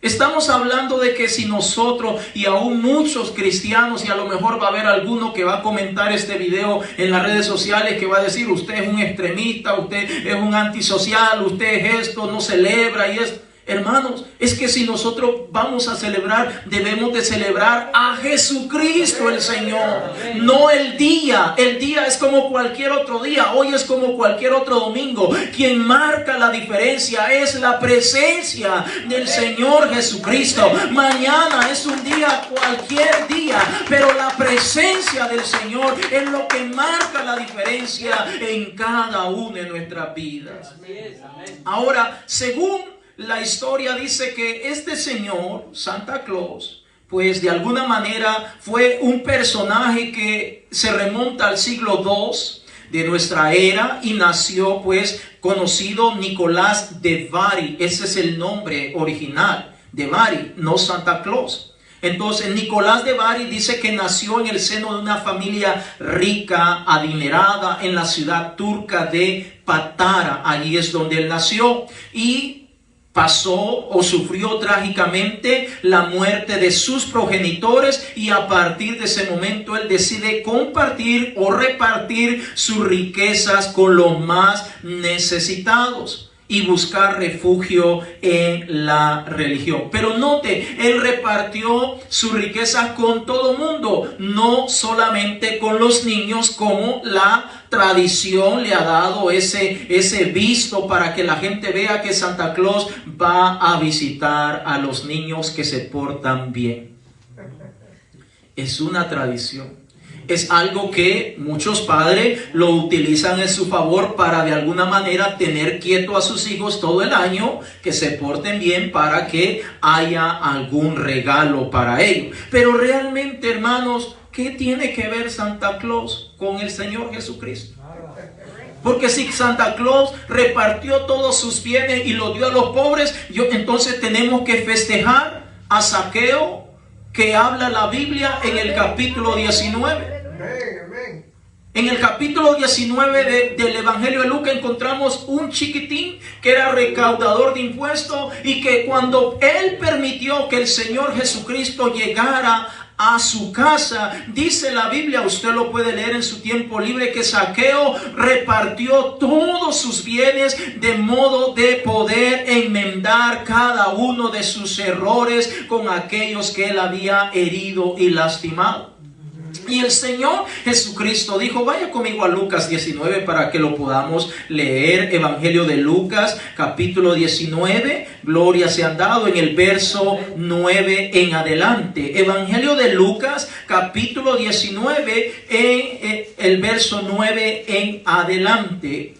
Estamos hablando de que si nosotros y aún muchos cristianos, y a lo mejor va a haber alguno que va a comentar este video en las redes sociales, que va a decir: usted es un extremista, usted es un antisocial, usted es esto, no celebra y esto. Hermanos, es que si nosotros vamos a celebrar, debemos de celebrar a Jesucristo el Señor, no el día. El día es como cualquier otro día, hoy es como cualquier otro domingo. Quien marca la diferencia es la presencia del Señor Jesucristo. Mañana es un día, cualquier día, pero la presencia del Señor es lo que marca la diferencia en cada una de nuestras vidas. Ahora, según la historia dice que este señor, Santa Claus, pues de alguna manera fue un personaje que se remonta al siglo II de nuestra era y nació pues conocido Nicolás de Bari. Ese es el nombre original, de Bari, no Santa Claus. Entonces Nicolás de Bari dice que nació en el seno de una familia rica, adinerada, en la ciudad turca de Patara. Allí es donde él nació y pasó o sufrió trágicamente la muerte de sus progenitores, y a partir de ese momento él decide compartir o repartir sus riquezas con los más necesitados y buscar refugio en la religión. Pero note, él repartió sus riquezas con todo mundo, no solamente con los niños, como la tradición le ha dado ese visto para que la gente vea que Santa Claus va a visitar a los niños que se portan bien. Es una tradición. Es algo que muchos padres lo utilizan en su favor para de alguna manera tener quieto a sus hijos todo el año, que se porten bien para que haya algún regalo para ellos. Pero realmente, hermanos, ¿qué tiene que ver Santa Claus con el Señor Jesucristo? Porque si Santa Claus repartió todos sus bienes y los dio a los pobres, entonces tenemos que festejar a Zaqueo, que habla la Biblia en el capítulo 19. En el capítulo 19 del Evangelio de Lucas encontramos un chiquitín que era recaudador de impuestos, y que cuando él permitió que el Señor Jesucristo llegara a su casa, dice la Biblia, usted lo puede leer en su tiempo libre, que Zaqueo repartió todos sus bienes de modo de poder enmendar cada uno de sus errores con aquellos que él había herido y lastimado. Y el Señor Jesucristo dijo, vaya conmigo a Lucas 19 para que lo podamos leer. Evangelio de Lucas, capítulo 19, gloria se han dado en el verso 9 en adelante. Evangelio de Lucas, capítulo 19, en el verso 9 en adelante.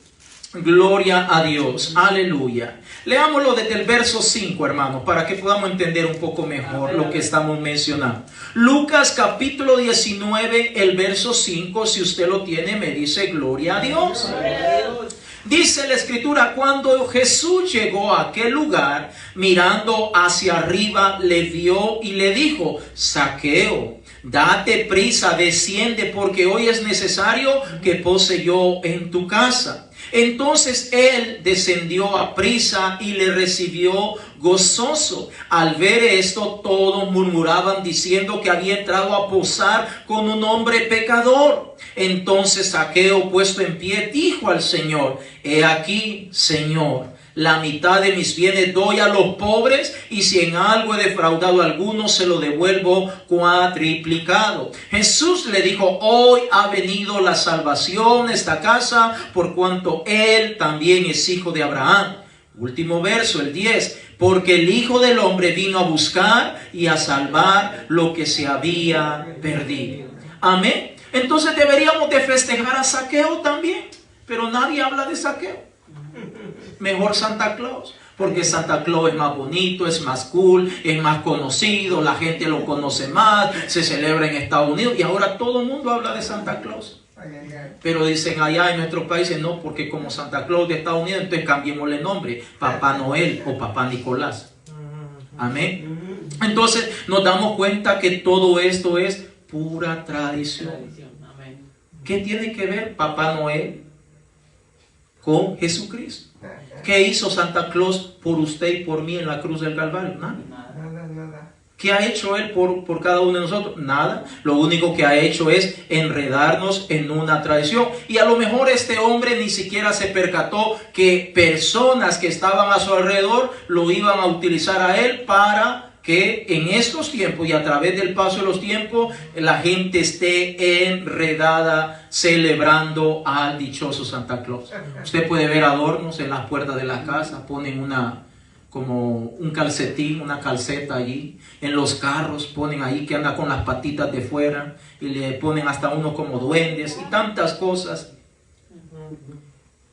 Gloria a Dios, aleluya. Leámoslo desde el verso 5, hermanos, para que podamos entender un poco mejor lo que estamos mencionando. Lucas capítulo 19, el verso 5, si usted lo tiene, me dice gloria a Dios. Dice la escritura, cuando Jesús llegó a aquel lugar, mirando hacia arriba, le vio y le dijo, Zaqueo, date prisa, desciende, porque hoy es necesario que pose yo en tu casa. Entonces él descendió a prisa y le recibió gozoso. Al ver esto, todos murmuraban diciendo que había entrado a posar con un hombre pecador. Entonces Zaqueo, puesto en pie, dijo al Señor: he aquí, Señor, la mitad de mis bienes doy a los pobres, y si en algo he defraudado a alguno, se lo devuelvo cuatriplicado. Jesús le dijo: hoy ha venido la salvación a esta casa, por cuanto él también es hijo de Abraham. Último verso, el 10. Porque el Hijo del Hombre vino a buscar y a salvar lo que se había perdido. Amén. Entonces deberíamos de festejar a Zaqueo también, pero nadie habla de Zaqueo. Mejor Santa Claus, porque Santa Claus es más bonito, es más cool, es más conocido, la gente lo conoce más, se celebra en Estados Unidos y ahora todo el mundo habla de Santa Claus. Pero dicen allá en nuestros países no, porque como Santa Claus de Estados Unidos, entonces cambiémosle nombre, Papá Noel o Papá Nicolás. Amén. Entonces nos damos cuenta que todo esto es pura tradición. ¿Qué tiene que ver Papá Noel con Jesucristo? ¿Qué hizo Santa Claus por usted y por mí en la cruz del Calvario? Nada. ¿Qué ha hecho Él por cada uno de nosotros? Nada. Lo único que ha hecho es enredarnos en una tradición. Y a lo mejor este hombre ni siquiera se percató que personas que estaban a su alrededor lo iban a utilizar a Él para que en estos tiempos y a través del paso de los tiempos la gente esté enredada celebrando al dichoso Santa Claus. Usted puede ver adornos en las puertas de la casa, ponen como un calcetín, una calceta allí. En los carros ponen ahí que anda con las patitas de fuera y le ponen hasta uno como duendes y tantas cosas.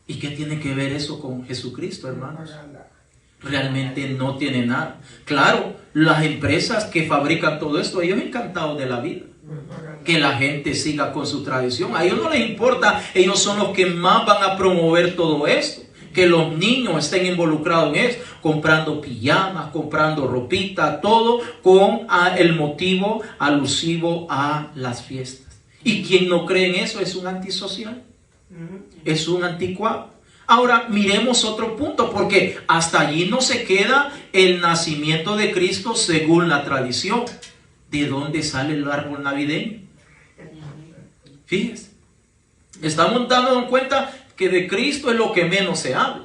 ¿Y qué tiene que ver eso con Jesucristo, hermanos? Realmente no tiene nada. Claro, las empresas que fabrican todo esto, ellos encantados de la vida, que la gente siga con su tradición. A ellos no les importa, ellos son los que más van a promover todo esto, que los niños estén involucrados en eso, comprando pijamas, comprando ropita, todo con el motivo alusivo a las fiestas. Y quien no cree en eso es un antisocial, es un anticuado. Ahora miremos otro punto, porque hasta allí no se queda el nacimiento de Cristo según la tradición. ¿De dónde sale el árbol navideño? Fíjense, estamos dando cuenta que de Cristo es lo que menos se habla.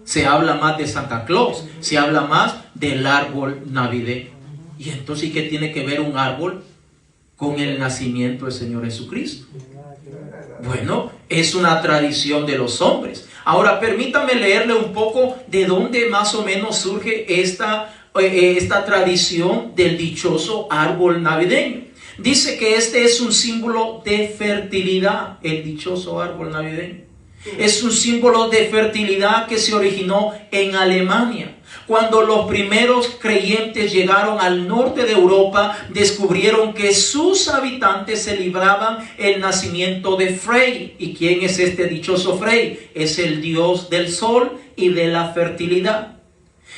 Se habla más de Santa Claus, se habla más del árbol navideño. Y entonces, ¿qué tiene que ver un árbol con el nacimiento del Señor Jesucristo? Bueno, es una tradición de los hombres. Ahora, permítame leerle un poco de dónde más o menos surge esta tradición del dichoso árbol navideño. Dice que este es un símbolo de fertilidad, el dichoso árbol navideño. Es un símbolo de fertilidad que se originó en Alemania. Cuando los primeros creyentes llegaron al norte de Europa, descubrieron que sus habitantes celebraban el nacimiento de Frey. ¿Y quién es este dichoso Frey? Es el dios del sol y de la fertilidad.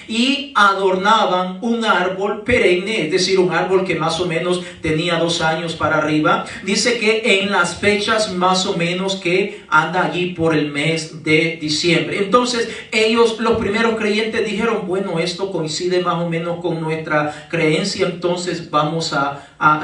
Y adornaban un árbol perenne, es decir, un árbol que más o menos tenía 2 años para arriba. Dice que en las fechas más o menos que anda allí por el mes de diciembre. Entonces ellos, los primeros creyentes, dijeron: bueno, esto coincide más o menos con nuestra creencia, entonces vamos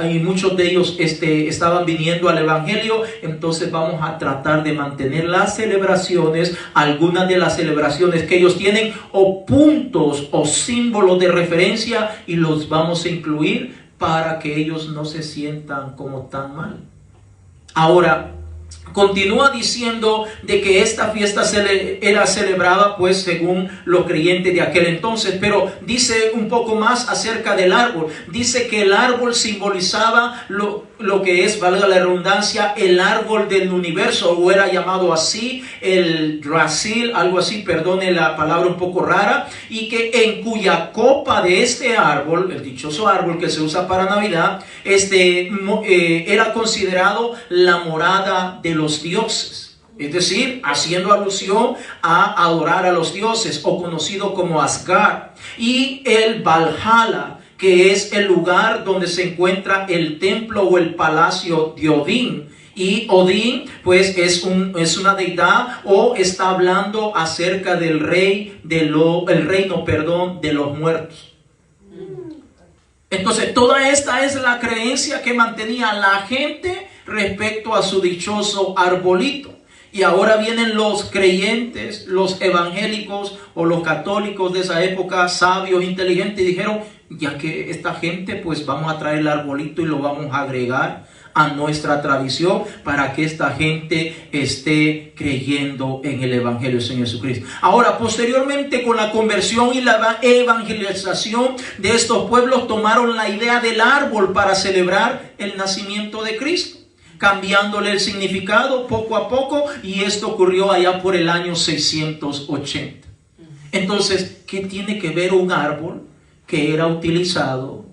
y muchos de ellos estaban viniendo al evangelio, entonces vamos a tratar de mantener las celebraciones, algunas de las celebraciones que ellos tienen, o puntos o símbolos de referencia, y los vamos a incluir para que ellos no se sientan como tan mal. Ahora, continúa diciendo de que esta fiesta era celebrada pues según los creyentes de aquel entonces, pero dice un poco más acerca del árbol. Dice que el árbol simbolizaba lo que es, valga la redundancia, el árbol del universo, o era llamado así, el Drasil, algo así, perdone la palabra un poco rara, y que en cuya copa de este árbol, el dichoso árbol que se usa para Navidad, era considerado la morada de los dioses, es decir, haciendo alusión a adorar a los dioses, o conocido como Asgard, y el Valhalla, que es el lugar donde se encuentra el templo o el palacio de Odín, Y Odín, pues, es una deidad, o está hablando acerca del reino de los muertos. Entonces, toda esta es la creencia que mantenía la gente respecto a su dichoso arbolito. Y ahora vienen los creyentes, los evangélicos o los católicos de esa época, sabios, inteligentes, y dijeron, ya que esta gente, pues vamos a traer el arbolito y lo vamos a agregar a nuestra tradición para que esta gente esté creyendo en el Evangelio del Señor Jesucristo. Ahora, posteriormente, con la conversión y la evangelización de estos pueblos, tomaron la idea del árbol para celebrar el nacimiento de Cristo, cambiándole el significado poco a poco, y esto ocurrió allá por el año 680. Entonces, ¿qué tiene que ver un árbol que era utilizado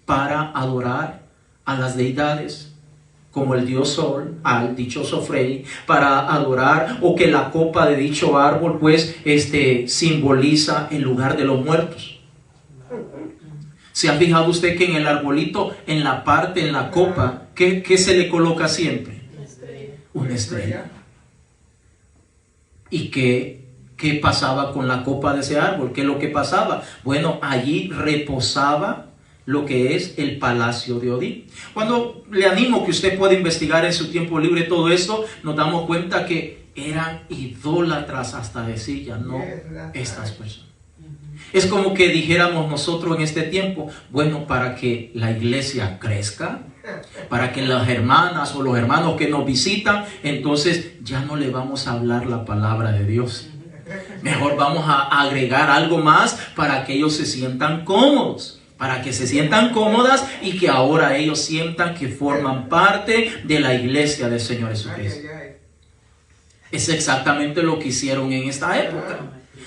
para adorar a las deidades, como el dios Sol, al dichoso Frey, para adorar, o que la copa de dicho árbol, pues, simboliza el lugar de los muertos? ¿Se ha fijado usted que en el arbolito, en la copa, ¿qué se le coloca siempre? Una estrella. ¿Y qué pasaba con la copa de ese árbol? ¿Qué es lo que pasaba? Bueno, allí reposaba lo que es el palacio de Odín. Cuando le animo que usted pueda investigar en su tiempo libre todo esto, nos damos cuenta que eran idólatras hasta decir ya no estas personas. Es como que dijéramos nosotros en este tiempo, bueno, para que la iglesia crezca, para que las hermanas o los hermanos que nos visitan, entonces ya no le vamos a hablar la palabra de Dios. Mejor vamos a agregar algo más para que ellos se sientan cómodos, para que se sientan cómodas y que ahora ellos sientan que forman parte de la iglesia del Señor Jesucristo. Es exactamente lo que hicieron en esta época.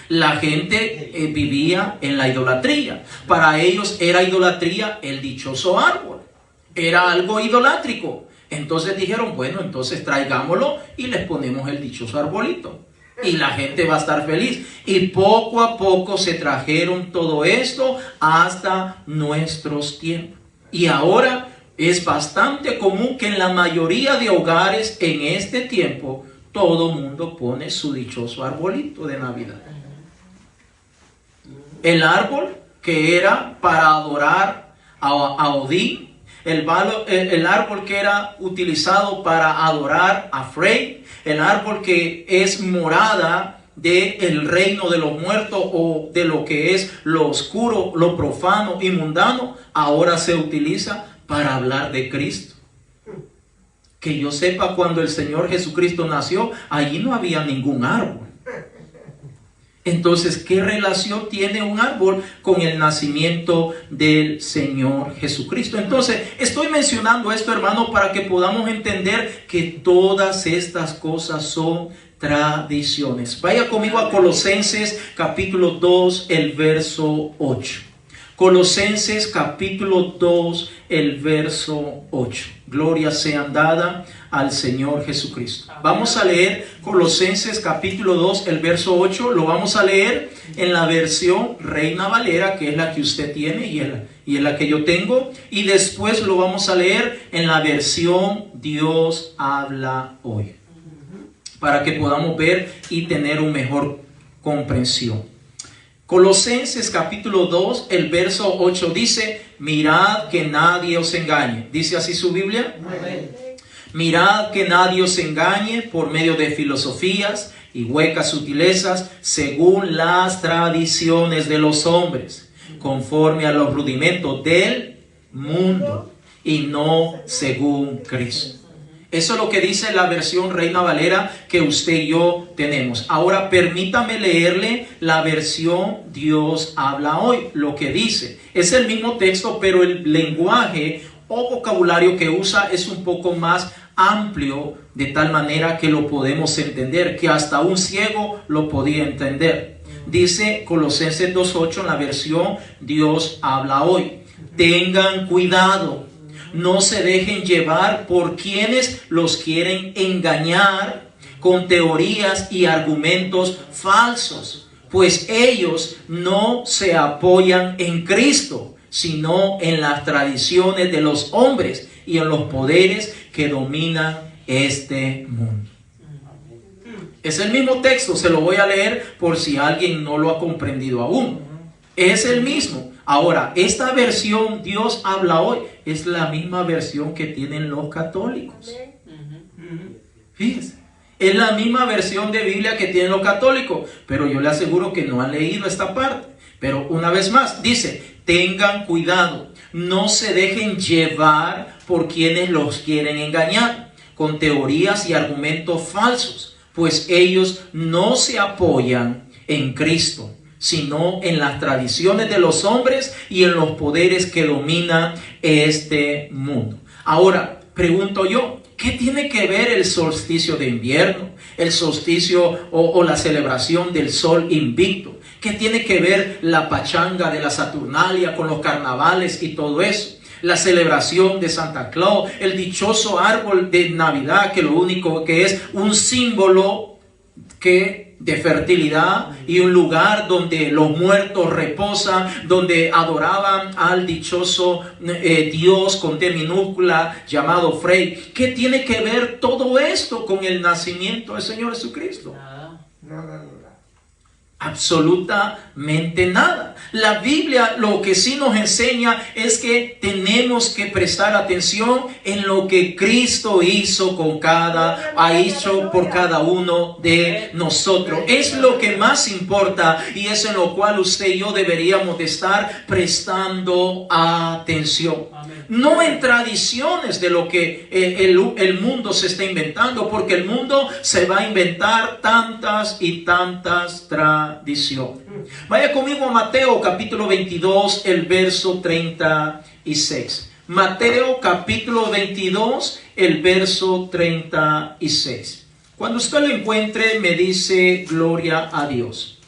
La gente vivía en la idolatría. Para ellos era idolatría el dichoso árbol. Era algo idolátrico. Entonces dijeron, bueno, entonces traigámoslo y les ponemos el dichoso arbolito. Y la gente va a estar feliz. Y poco a poco se trajeron todo esto hasta nuestros tiempos. Y ahora es bastante común que en la mayoría de hogares en este tiempo todo mundo pone su dichoso arbolito de Navidad. El árbol que era para adorar a Odín, el árbol que era utilizado para adorar a Frey, el árbol que es morada del reino de los muertos o de lo que es lo oscuro, lo profano y mundano, ahora se utiliza para hablar de Cristo. Que yo sepa, cuando el Señor Jesucristo nació, allí no había ningún árbol. Entonces, ¿qué relación tiene un árbol con el nacimiento del Señor Jesucristo? Entonces, estoy mencionando esto, hermano, para que podamos entender que todas estas cosas son tradiciones. Vaya conmigo a Colosenses capítulo 2, el verso 8. Colosenses capítulo 2, el verso 8. Gloria sea dada al Señor Jesucristo. Vamos a leer Colosenses capítulo 2, el verso 8. Lo vamos a leer en la versión Reina Valera, que es la que usted tiene y es la que yo tengo. Y después lo vamos a leer en la versión Dios habla hoy, para que podamos ver y tener una mejor comprensión. Colosenses capítulo 2, el verso 8 dice: mirad que nadie os engañe. ¿Dice así su Biblia? Amén. Mirad que nadie os engañe por medio de filosofías y huecas sutilezas, según las tradiciones de los hombres, conforme a los rudimentos del mundo y no según Cristo. Eso es lo que dice la versión Reina Valera que usted y yo tenemos. Ahora permítame leerle la versión Dios habla hoy. Lo que dice es el mismo texto, pero el lenguaje o vocabulario que usa es un poco más amplio, de tal manera que lo podemos entender, que hasta un ciego lo podía entender. Dice Colosenses 2:8 en la versión Dios habla hoy: tengan cuidado, no se dejen llevar por quienes los quieren engañar con teorías y argumentos falsos, pues ellos no se apoyan en Cristo, sino en las tradiciones de los hombres y en los poderes que dominan este mundo. Es el mismo texto, se lo voy a leer por si alguien no lo ha comprendido aún. Es el mismo. Ahora, esta versión Dios habla hoy es la misma versión que tienen los católicos. Fíjense, es la misma versión de Biblia que tienen los católicos, pero yo le aseguro que no han leído esta parte. Pero una vez más, dice, tengan cuidado, no se dejen llevar por quienes los quieren engañar, con teorías y argumentos falsos, pues ellos no se apoyan en Cristo, sino en las tradiciones de los hombres y en los poderes que dominan este mundo. Ahora, pregunto yo, ¿qué tiene que ver el solsticio de invierno, el solsticio o la celebración del sol invicto? ¿Qué tiene que ver la pachanga de la Saturnalia con los carnavales y todo eso? La celebración de Santa Claus, el dichoso árbol de Navidad, que lo único que es un símbolo de fertilidad y un lugar donde los muertos reposan, donde adoraban al dichoso Dios con D minúscula llamado Frey. ¿Qué tiene que ver todo esto con el nacimiento del Señor Jesucristo? Nada. Absolutamente nada. La Biblia lo que sí nos enseña es que tenemos que prestar atención en lo que Cristo hizo por cada uno de nosotros. Es lo que más importa y es en lo cual usted y yo deberíamos de estar prestando atención. No en tradiciones de lo que el mundo se está inventando, porque el mundo se va a inventar tantas y tantas tradiciones. Vaya conmigo a Mateo capítulo 22, el verso 36. Mateo capítulo 22, el verso 36. Cuando usted lo encuentre, me dice gloria a Dios.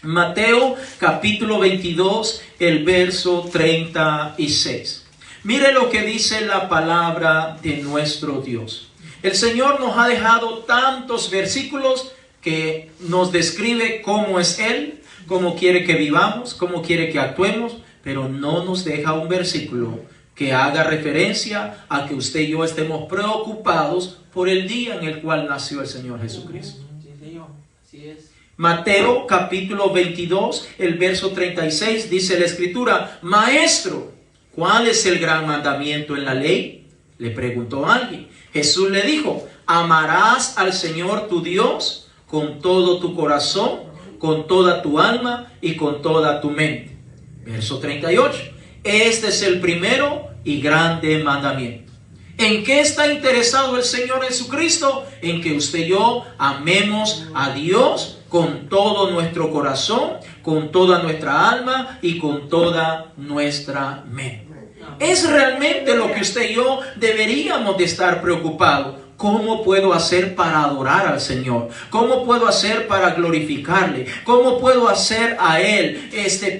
Mateo capítulo 22, el verso 36. Mire lo que dice la palabra de nuestro Dios. El Señor nos ha dejado tantos versículos que nos describe cómo es Él, cómo quiere que vivamos, cómo quiere que actuemos, pero no nos deja un versículo que haga referencia a que usted y yo estemos preocupados por el día en el cual nació el Señor Jesucristo. Mateo capítulo 22, el verso 36, dice la Escritura: Maestro, ¿cuál es el gran mandamiento en la ley? Le preguntó alguien. Jesús le dijo: amarás al Señor tu Dios con todo tu corazón, con toda tu alma y con toda tu mente. Verso 38. Este es el primero y grande mandamiento. ¿En qué está interesado el Señor Jesucristo? En que usted y yo amemos a Dios con todo nuestro corazón, con toda nuestra alma y con toda nuestra mente. Es realmente lo que usted y yo deberíamos de estar preocupados. ¿Cómo puedo hacer para adorar al Señor? ¿Cómo puedo hacer para glorificarle? ¿Cómo puedo hacer a Él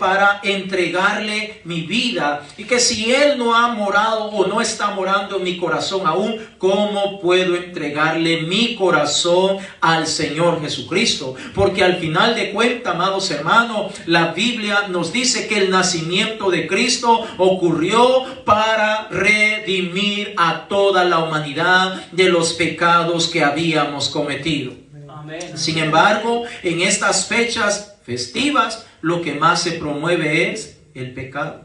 para entregarle mi vida? Y que si Él no ha morado o no está morando en mi corazón aún, ¿cómo puedo entregarle mi corazón al Señor Jesucristo? Porque al final de cuentas, amados hermanos, la Biblia nos dice que el nacimiento de Cristo ocurrió para redimir a toda la humanidad de los pecados que habíamos cometido. Amén. Sin embargo, en estas fechas festivas, lo que más se promueve es el pecado,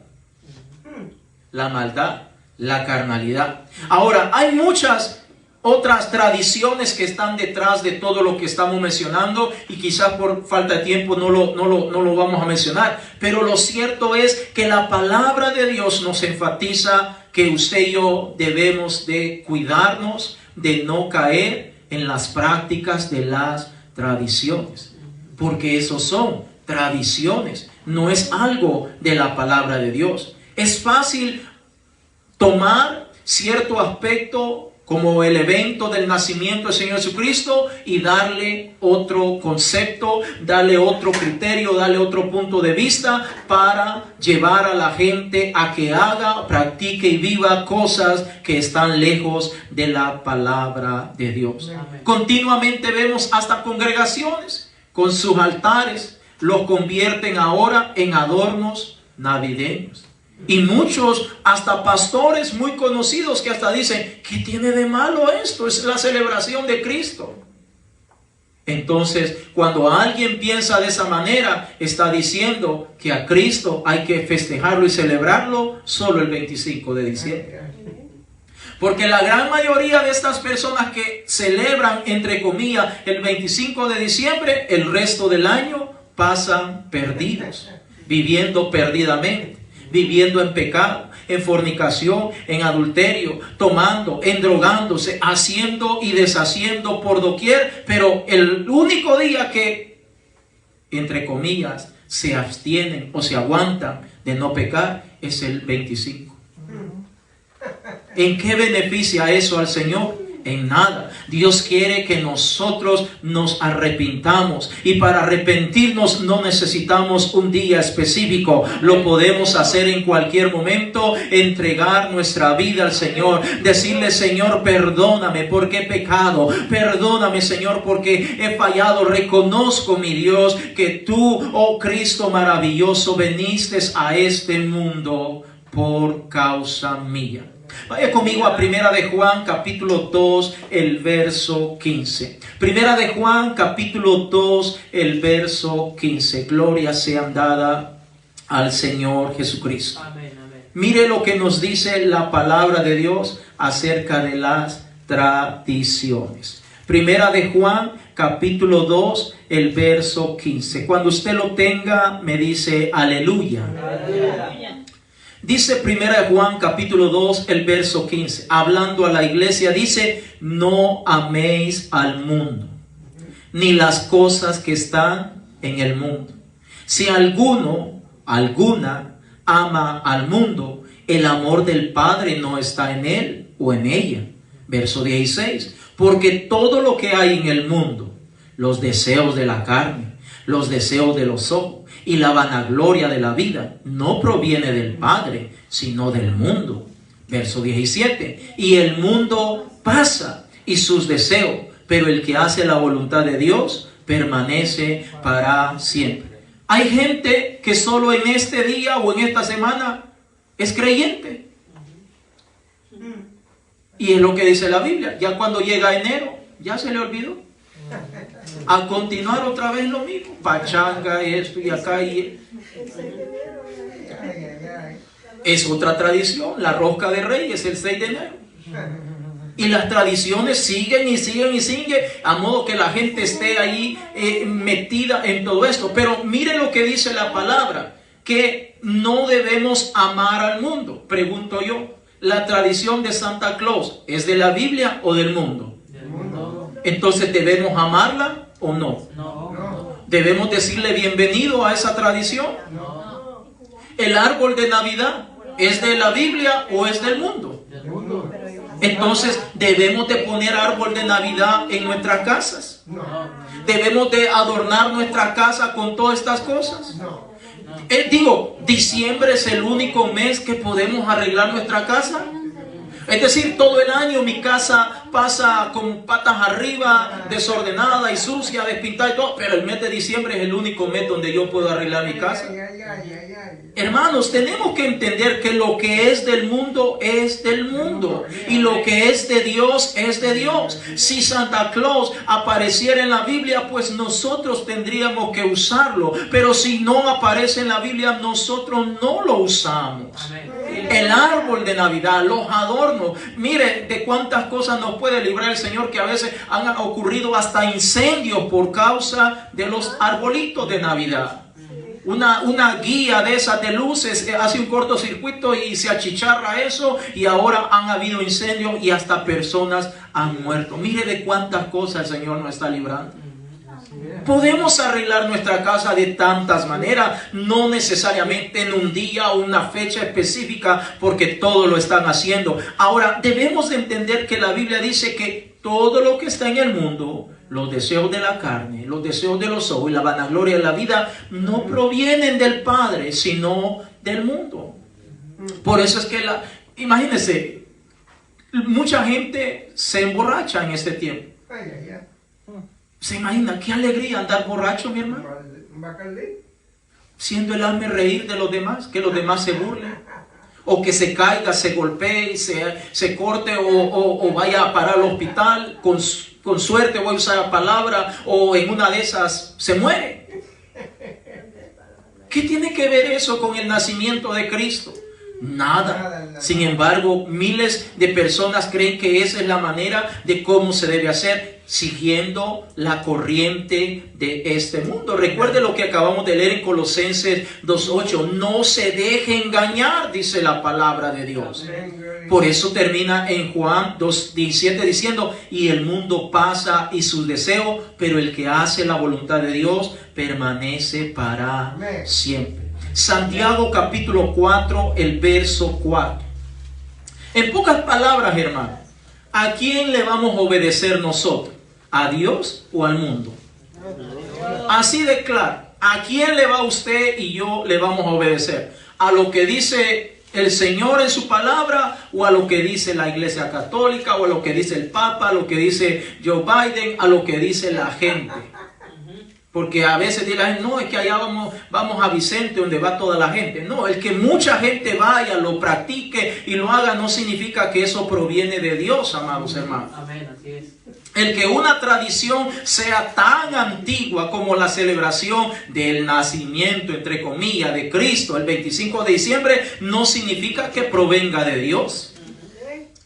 la maldad, la carnalidad. Ahora, hay muchas otras tradiciones que están detrás de todo lo que estamos mencionando y quizás por falta de tiempo no lo vamos a mencionar. Pero lo cierto es que la palabra de Dios nos enfatiza que usted y yo debemos de cuidarnos de no caer en las prácticas de las tradiciones, porque esos son tradiciones, no es algo de la palabra de Dios. Es fácil tomar cierto aspecto como el evento del nacimiento del Señor Jesucristo y darle otro concepto, darle otro criterio, darle otro punto de vista para llevar a la gente a que haga, practique y viva cosas que están lejos de la palabra de Dios. Amén. Continuamente vemos hasta congregaciones con sus altares, los convierten ahora en adornos navideños. Y muchos, hasta pastores muy conocidos, que hasta dicen, ¿qué tiene de malo esto? Es la celebración de Cristo. Entonces, cuando alguien piensa de esa manera, está diciendo que a Cristo hay que festejarlo y celebrarlo solo el 25 de diciembre. Porque la gran mayoría de estas personas que celebran, entre comillas, el 25 de diciembre, el resto del año pasan perdidos, viviendo perdidamente, viviendo en pecado, en fornicación, en adulterio, tomando, endrogándose, haciendo y deshaciendo por doquier. Pero el único día que, entre comillas, se abstienen o se aguantan de no pecar es el 25. ¿En qué beneficia eso al Señor? En nada. Dios quiere que nosotros nos arrepintamos, y para arrepentirnos no necesitamos un día específico. Lo podemos hacer en cualquier momento, entregar nuestra vida al Señor, decirle: Señor, perdóname porque he pecado, perdóname, Señor, porque he fallado. Reconozco, mi Dios, que tú, oh Cristo maravilloso, viniste a este mundo por causa mía. Vaya conmigo a Primera de Juan, capítulo 2, el verso 15. Primera de Juan, capítulo 2, el verso 15. Gloria sea dada al Señor Jesucristo. Amén, amén. Mire lo que nos dice la palabra de Dios acerca de las tradiciones. Primera de Juan, capítulo 2, el verso 15. Cuando usted lo tenga, me dice aleluya. Aleluya. Dice Primera de Juan capítulo 2 el verso 15, hablando a la iglesia, dice: no améis al mundo, ni las cosas que están en el mundo. Si alguna ama al mundo, el amor del Padre no está en él o en ella. Verso 16, porque todo lo que hay en el mundo, los deseos de la carne, los deseos de los ojos y la vanagloria de la vida, no proviene del Padre, sino del mundo. Verso 17, y el mundo pasa y sus deseos, pero el que hace la voluntad de Dios permanece para siempre. Hay gente que solo en este día o en esta semana es creyente. Y es lo que dice la Biblia. Ya cuando llega enero, ya se le olvidó. A continuar otra vez lo mismo, pachanga, esto y acá. Es otra tradición, la rosca de Reyes, el 6 de enero. Y las tradiciones siguen y siguen y siguen, a modo que la gente esté ahí metida en todo esto. Pero mire lo que dice la palabra, que no debemos amar al mundo. Pregunto yo, ¿la tradición de Santa Claus es de la Biblia o del mundo? Del mundo. Entonces, ¿debemos amarla o no? No. ¿Debemos decirle bienvenido a esa tradición? No. ¿El árbol de Navidad es de la Biblia o es del mundo? Del mundo. Entonces, ¿debemos de poner árbol de Navidad en nuestras casas? No. ¿Debemos de adornar nuestra casa con todas estas cosas? No. Diciembre es el único mes que podemos arreglar nuestra casa. Es decir, todo el año mi casa pasa con patas arriba, desordenada y sucia, despintada y todo, pero el mes de diciembre es el único mes donde yo puedo arreglar mi casa. Hermanos, tenemos que entender que lo que es del mundo es del mundo, y lo que es de Dios es de Dios. Si Santa Claus apareciera en la Biblia, pues nosotros tendríamos que usarlo, pero si no aparece en la Biblia, nosotros no lo usamos. El árbol de Navidad, los adornos, mire de cuántas cosas nos puede librar el Señor, que a veces han ocurrido hasta incendios por causa de los arbolitos de Navidad. Una guía de esas de luces hace un cortocircuito y se achicharra eso, y ahora han habido incendios y hasta personas han muerto. Mire de cuántas cosas el Señor nos está librando. Podemos arreglar nuestra casa de tantas maneras, no necesariamente en un día o una fecha específica, porque todos lo están haciendo. Ahora, debemos de entender que la Biblia dice que todo lo que está en el mundo, los deseos de la carne, los deseos de los ojos y la vanagloria de la vida, no provienen del Padre, sino del mundo. Por eso es que imagínense, mucha gente se emborracha en este tiempo. ¿Se imagina qué alegría andar borracho, mi hermano? Siendo el hazme reír de los demás, que los demás se burlen. o que se caiga, se golpee, se corte o vaya a parar al hospital, con suerte voy a usar la palabra, o en una de esas se muere. ¿Qué tiene que ver eso con el nacimiento de Cristo? Nada. Sin embargo, miles de personas creen que esa es la manera de cómo se debe hacer, siguiendo la corriente de este mundo. Recuerde lo que acabamos de leer en Colosenses 2:8. No se deje engañar, dice la palabra de Dios. Por eso termina en Juan 2:17 diciendo: y el mundo pasa y sus deseos, pero el que hace la voluntad de Dios permanece para siempre. Santiago capítulo 4, el verso 4. En pocas palabras, hermano, ¿a quién le vamos a obedecer nosotros? ¿A Dios o al mundo? Así de claro. ¿A quién le va usted y yo le vamos a obedecer? ¿A lo que dice el Señor en su palabra, o a lo que dice la Iglesia Católica, o a lo que dice el Papa, a lo que dice Joe Biden, a lo que dice la gente? Porque a veces dirán: no, es que allá vamos a Vicente, donde va toda la gente. No, el que mucha gente vaya, lo practique y lo haga, no significa que eso proviene de Dios, amados hermanos. Amén, así es. El que una tradición sea tan antigua como la celebración del nacimiento, entre comillas, de Cristo, el 25 de diciembre, no significa que provenga de Dios.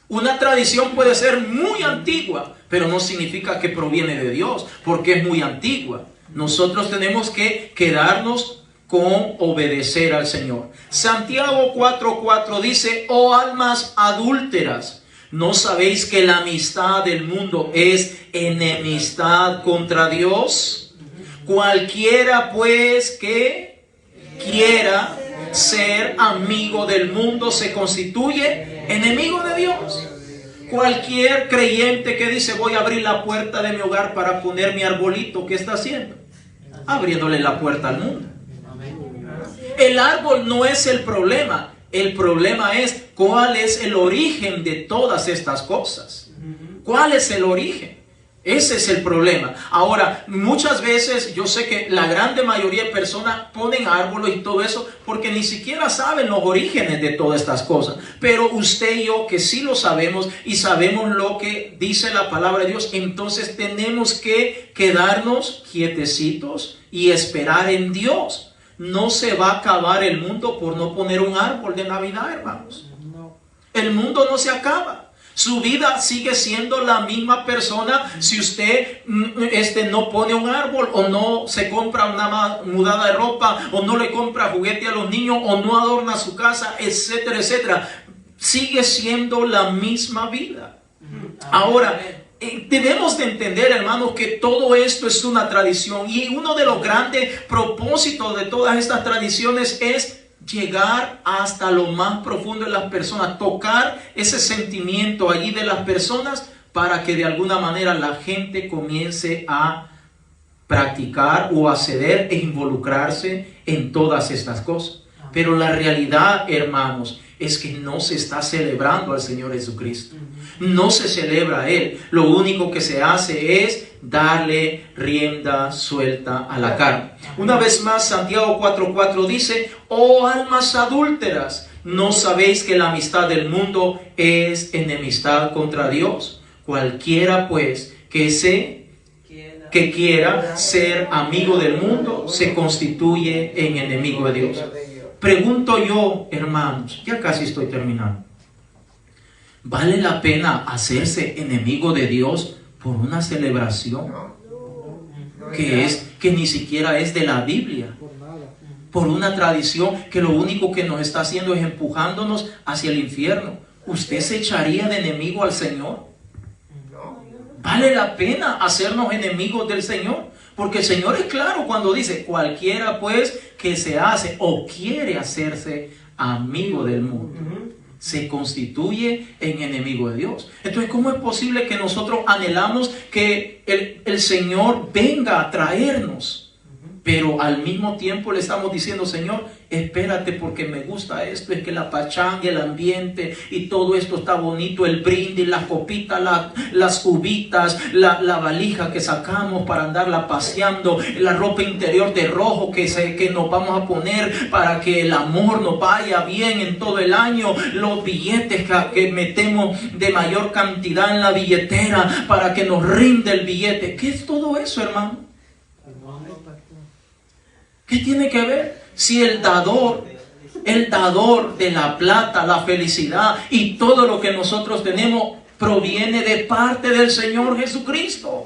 Una tradición puede ser muy antigua, pero no significa que proviene de Dios, porque es muy antigua. Nosotros tenemos que quedarnos con obedecer al Señor. Santiago 4:4 dice: oh almas adúlteras, ¿no sabéis que la amistad del mundo es enemistad contra Dios? Cualquiera pues que quiera ser amigo del mundo se constituye enemigo de Dios. Cualquier creyente que dice: voy a abrir la puerta de mi hogar para poner mi arbolito, ¿qué está haciendo? Abriéndole la puerta al mundo. El árbol no es el problema. El problema es cuál es el origen de todas estas cosas. ¿Cuál es el origen? Ese es el problema. Ahora, muchas veces yo sé que la grande mayoría de personas ponen árboles y todo eso porque ni siquiera saben los orígenes de todas estas cosas. Pero usted y yo, que sí lo sabemos y sabemos lo que dice la palabra de Dios, entonces tenemos que quedarnos quietecitos y esperar en Dios. No se va a acabar el mundo por no poner un árbol de Navidad, hermanos. El mundo no se acaba. Su vida sigue siendo la misma persona si usted no pone un árbol, o no se compra una mudada de ropa, o no le compra juguete a los niños, o no adorna su casa, etcétera, etcétera. Sigue siendo la misma vida. Ahora, debemos de entender, hermanos, que todo esto es una tradición, y uno de los grandes propósitos de todas estas tradiciones es llegar hasta lo más profundo de las personas, tocar ese sentimiento allí de las personas, para que de alguna manera la gente comience a practicar o a ceder e involucrarse en todas estas cosas. Pero la realidad, hermanos, es que no se está celebrando al Señor Jesucristo. No se celebra a Él. Lo único que se hace es darle rienda suelta a la carne. Una vez más, Santiago 4:4 dice: oh almas adúlteras, ¿no sabéis que la amistad del mundo es enemistad contra Dios? Cualquiera pues que quiera ser amigo del mundo se constituye en enemigo de Dios. Pregunto yo, hermanos, ya casi estoy terminando: ¿vale la pena hacerse enemigo de Dios por una celebración que ni siquiera es de la Biblia? Por una tradición que lo único que nos está haciendo es empujándonos hacia el infierno. ¿Usted se echaría de enemigo al Señor? ¿Vale la pena hacernos enemigos del Señor? Porque el Señor es claro cuando dice: cualquiera pues que se hace o quiere hacerse amigo del mundo se constituye en enemigo de Dios. Entonces, ¿cómo es posible que nosotros anhelamos que el Señor venga a traernos Pero al mismo tiempo le estamos diciendo, Señor, espérate porque me gusta esto, es que la pachanga, el ambiente y todo esto está bonito, el brindis, las copitas, las uvitas, la valija que sacamos para andarla paseando, la ropa interior de rojo que nos vamos a poner para que el amor nos vaya bien en todo el año, los billetes que metemos de mayor cantidad en la billetera para que nos rinde el billete. ¿Qué es todo eso, hermano? ¿Qué tiene que ver? Si el dador de la plata, la felicidad y todo lo que nosotros tenemos proviene de parte del Señor Jesucristo.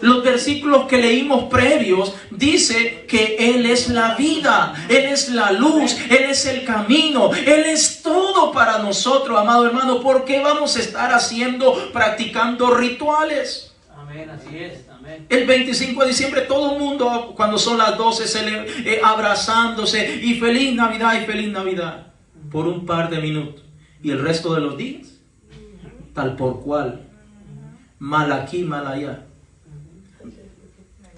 Los versículos que leímos previos dice que Él es la vida, Él es la luz, Él es el camino, Él es todo para nosotros, amado hermano. ¿Por qué vamos a estar practicando rituales? Amén, así es. El 25 de diciembre todo el mundo, cuando son las 12, abrazándose y feliz Navidad por un par de minutos. Y el resto de los días, tal por cual, mal aquí, mal allá.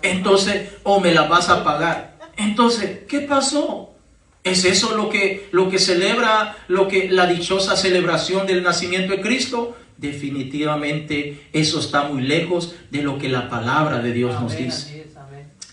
Entonces, me la vas a pagar. Entonces, ¿qué pasó? ¿Es eso lo que celebra, la dichosa celebración del nacimiento de Cristo? Definitivamente eso está muy lejos de lo que la palabra de Dios nos dice.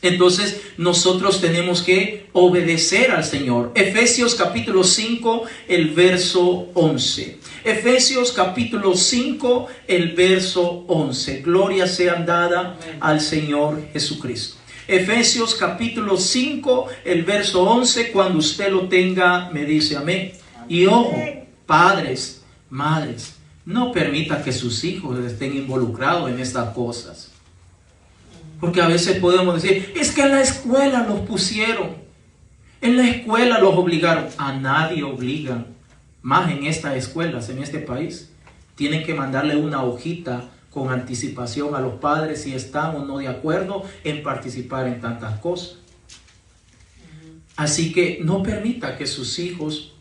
Entonces nosotros tenemos que obedecer al Señor. Efesios capítulo 5, el verso 11. Efesios capítulo 5, el verso 11. Gloria sea dada al Señor Jesucristo. Efesios capítulo 5, el verso 11. Cuando usted lo tenga, me dice amén. Y ojo, padres, madres, no permita que sus hijos estén involucrados en estas cosas. Porque a veces podemos decir, es que en la escuela los pusieron. En la escuela los obligaron. A nadie obligan. Más en estas escuelas, en este país. Tienen que mandarle una hojita con anticipación a los padres si están o no de acuerdo en participar en tantas cosas. Así que no permita que sus hijos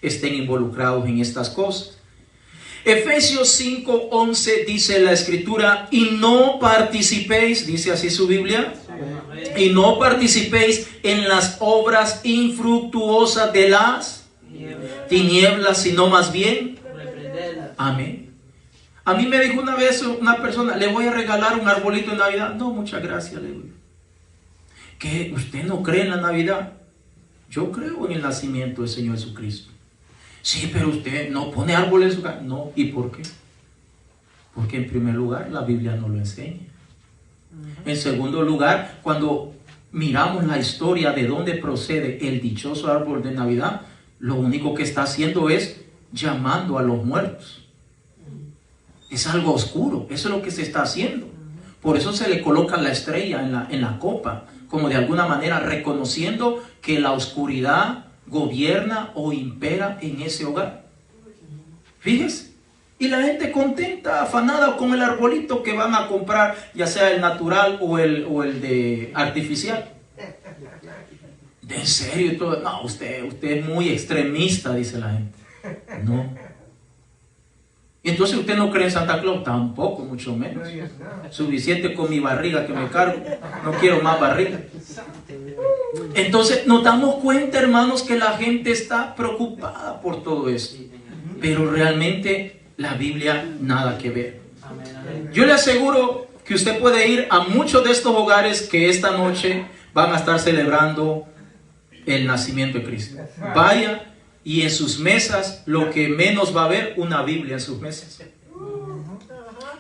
estén involucrados en estas cosas. Efesios 5:11 dice la escritura, y no participéis, dice así su Biblia, y no participéis en las obras infructuosas de las tinieblas, sino más bien, amén. A mí me dijo una vez una persona, le voy a regalar un arbolito de Navidad. No, muchas gracias, le digo. ¿Qué? ¿Usted no cree en la Navidad? Yo creo en el nacimiento del Señor Jesucristo. Sí, pero usted no pone árboles en su casa. No, ¿y por qué? Porque en primer lugar la Biblia no lo enseña. En segundo lugar, cuando miramos la historia de dónde procede el dichoso árbol de Navidad, lo único que está haciendo es llamando a los muertos. Es algo oscuro, eso es lo que se está haciendo. Por eso se le coloca la estrella en la copa, como de alguna manera reconociendo que la oscuridad gobierna o impera en ese hogar. Fíjese. Y la gente contenta, afanada con el arbolito que van a comprar, ya sea el natural o el de artificial. ¿En serio? Y todo. No, usted es muy extremista, dice la gente. No. Y entonces usted no cree en Santa Claus, tampoco, mucho menos. Suficiente con mi barriga que me cargo. No quiero más barriga. Entonces nos damos cuenta, hermanos, que la gente está preocupada por todo esto. Pero realmente la Biblia nada que ver. Yo le aseguro que usted puede ir a muchos de estos hogares que esta noche van a estar celebrando el nacimiento de Cristo. Vaya. Y en sus mesas, lo que menos va a haber, una Biblia en sus mesas.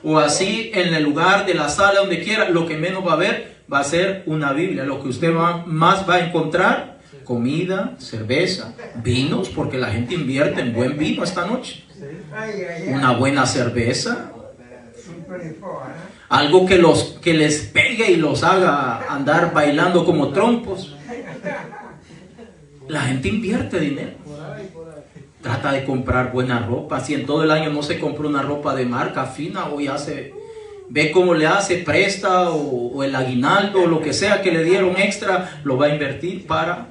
O así, en el lugar de la sala, donde quiera, lo que menos va a haber, va a ser una Biblia. Lo que usted más va a encontrar, comida, cerveza, vinos, porque la gente invierte en buen vino esta noche. Una buena cerveza. Algo que les pegue y los haga andar bailando como trompos. La gente invierte dinero. Trata de comprar buena ropa. Si en todo el año no se compró una ropa de marca fina, hoy ve cómo le hace, presta o el aguinaldo o lo que sea que le dieron extra, lo va a invertir para...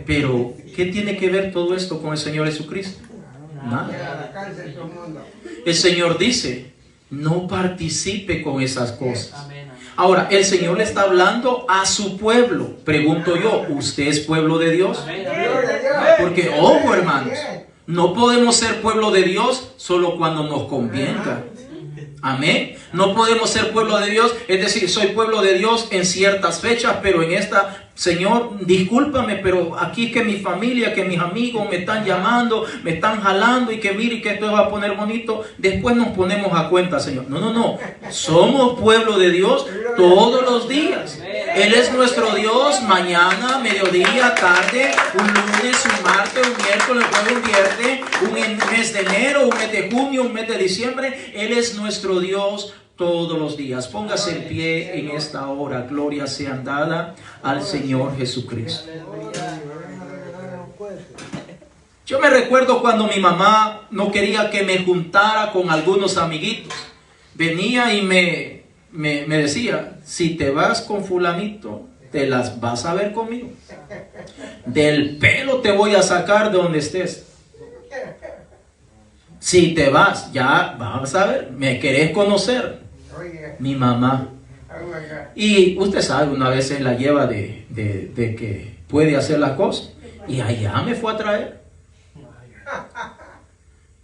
Pero, ¿qué tiene que ver todo esto con el Señor Jesucristo? Nada. El Señor dice, no participe con esas cosas. Ahora, el Señor le está hablando a su pueblo. Pregunto yo, ¿usted es pueblo de Dios? Porque, ojo, hermanos, no podemos ser pueblo de Dios solo cuando nos convenga. Amén. No podemos ser pueblo de Dios, es decir, soy pueblo de Dios en ciertas fechas, pero en esta, Señor, discúlpame, pero aquí que mi familia, que mis amigos me están llamando, me están jalando y que mire y que esto va a poner bonito, después nos ponemos a cuenta, Señor. No, no, no. Somos pueblo de Dios todos los días. Él es nuestro Dios mañana, mediodía, tarde, un lunes, un martes, un miércoles, un jueves, un viernes, un mes de enero, un mes de junio, un mes de diciembre. Él es nuestro Dios todos los días. Póngase en pie en esta hora. Gloria sea dada al Señor Jesucristo. Yo me recuerdo cuando mi mamá no quería que me juntara con algunos amiguitos. Venía y me decía, si te vas con fulanito, te las vas a ver conmigo. Del pelo te voy a sacar de donde estés. Si te vas, ya vas a ver, me querés conocer. Mi mamá. Y usted sabe, una vez la lleva de que puede hacer las cosas. Y allá me fue a traer.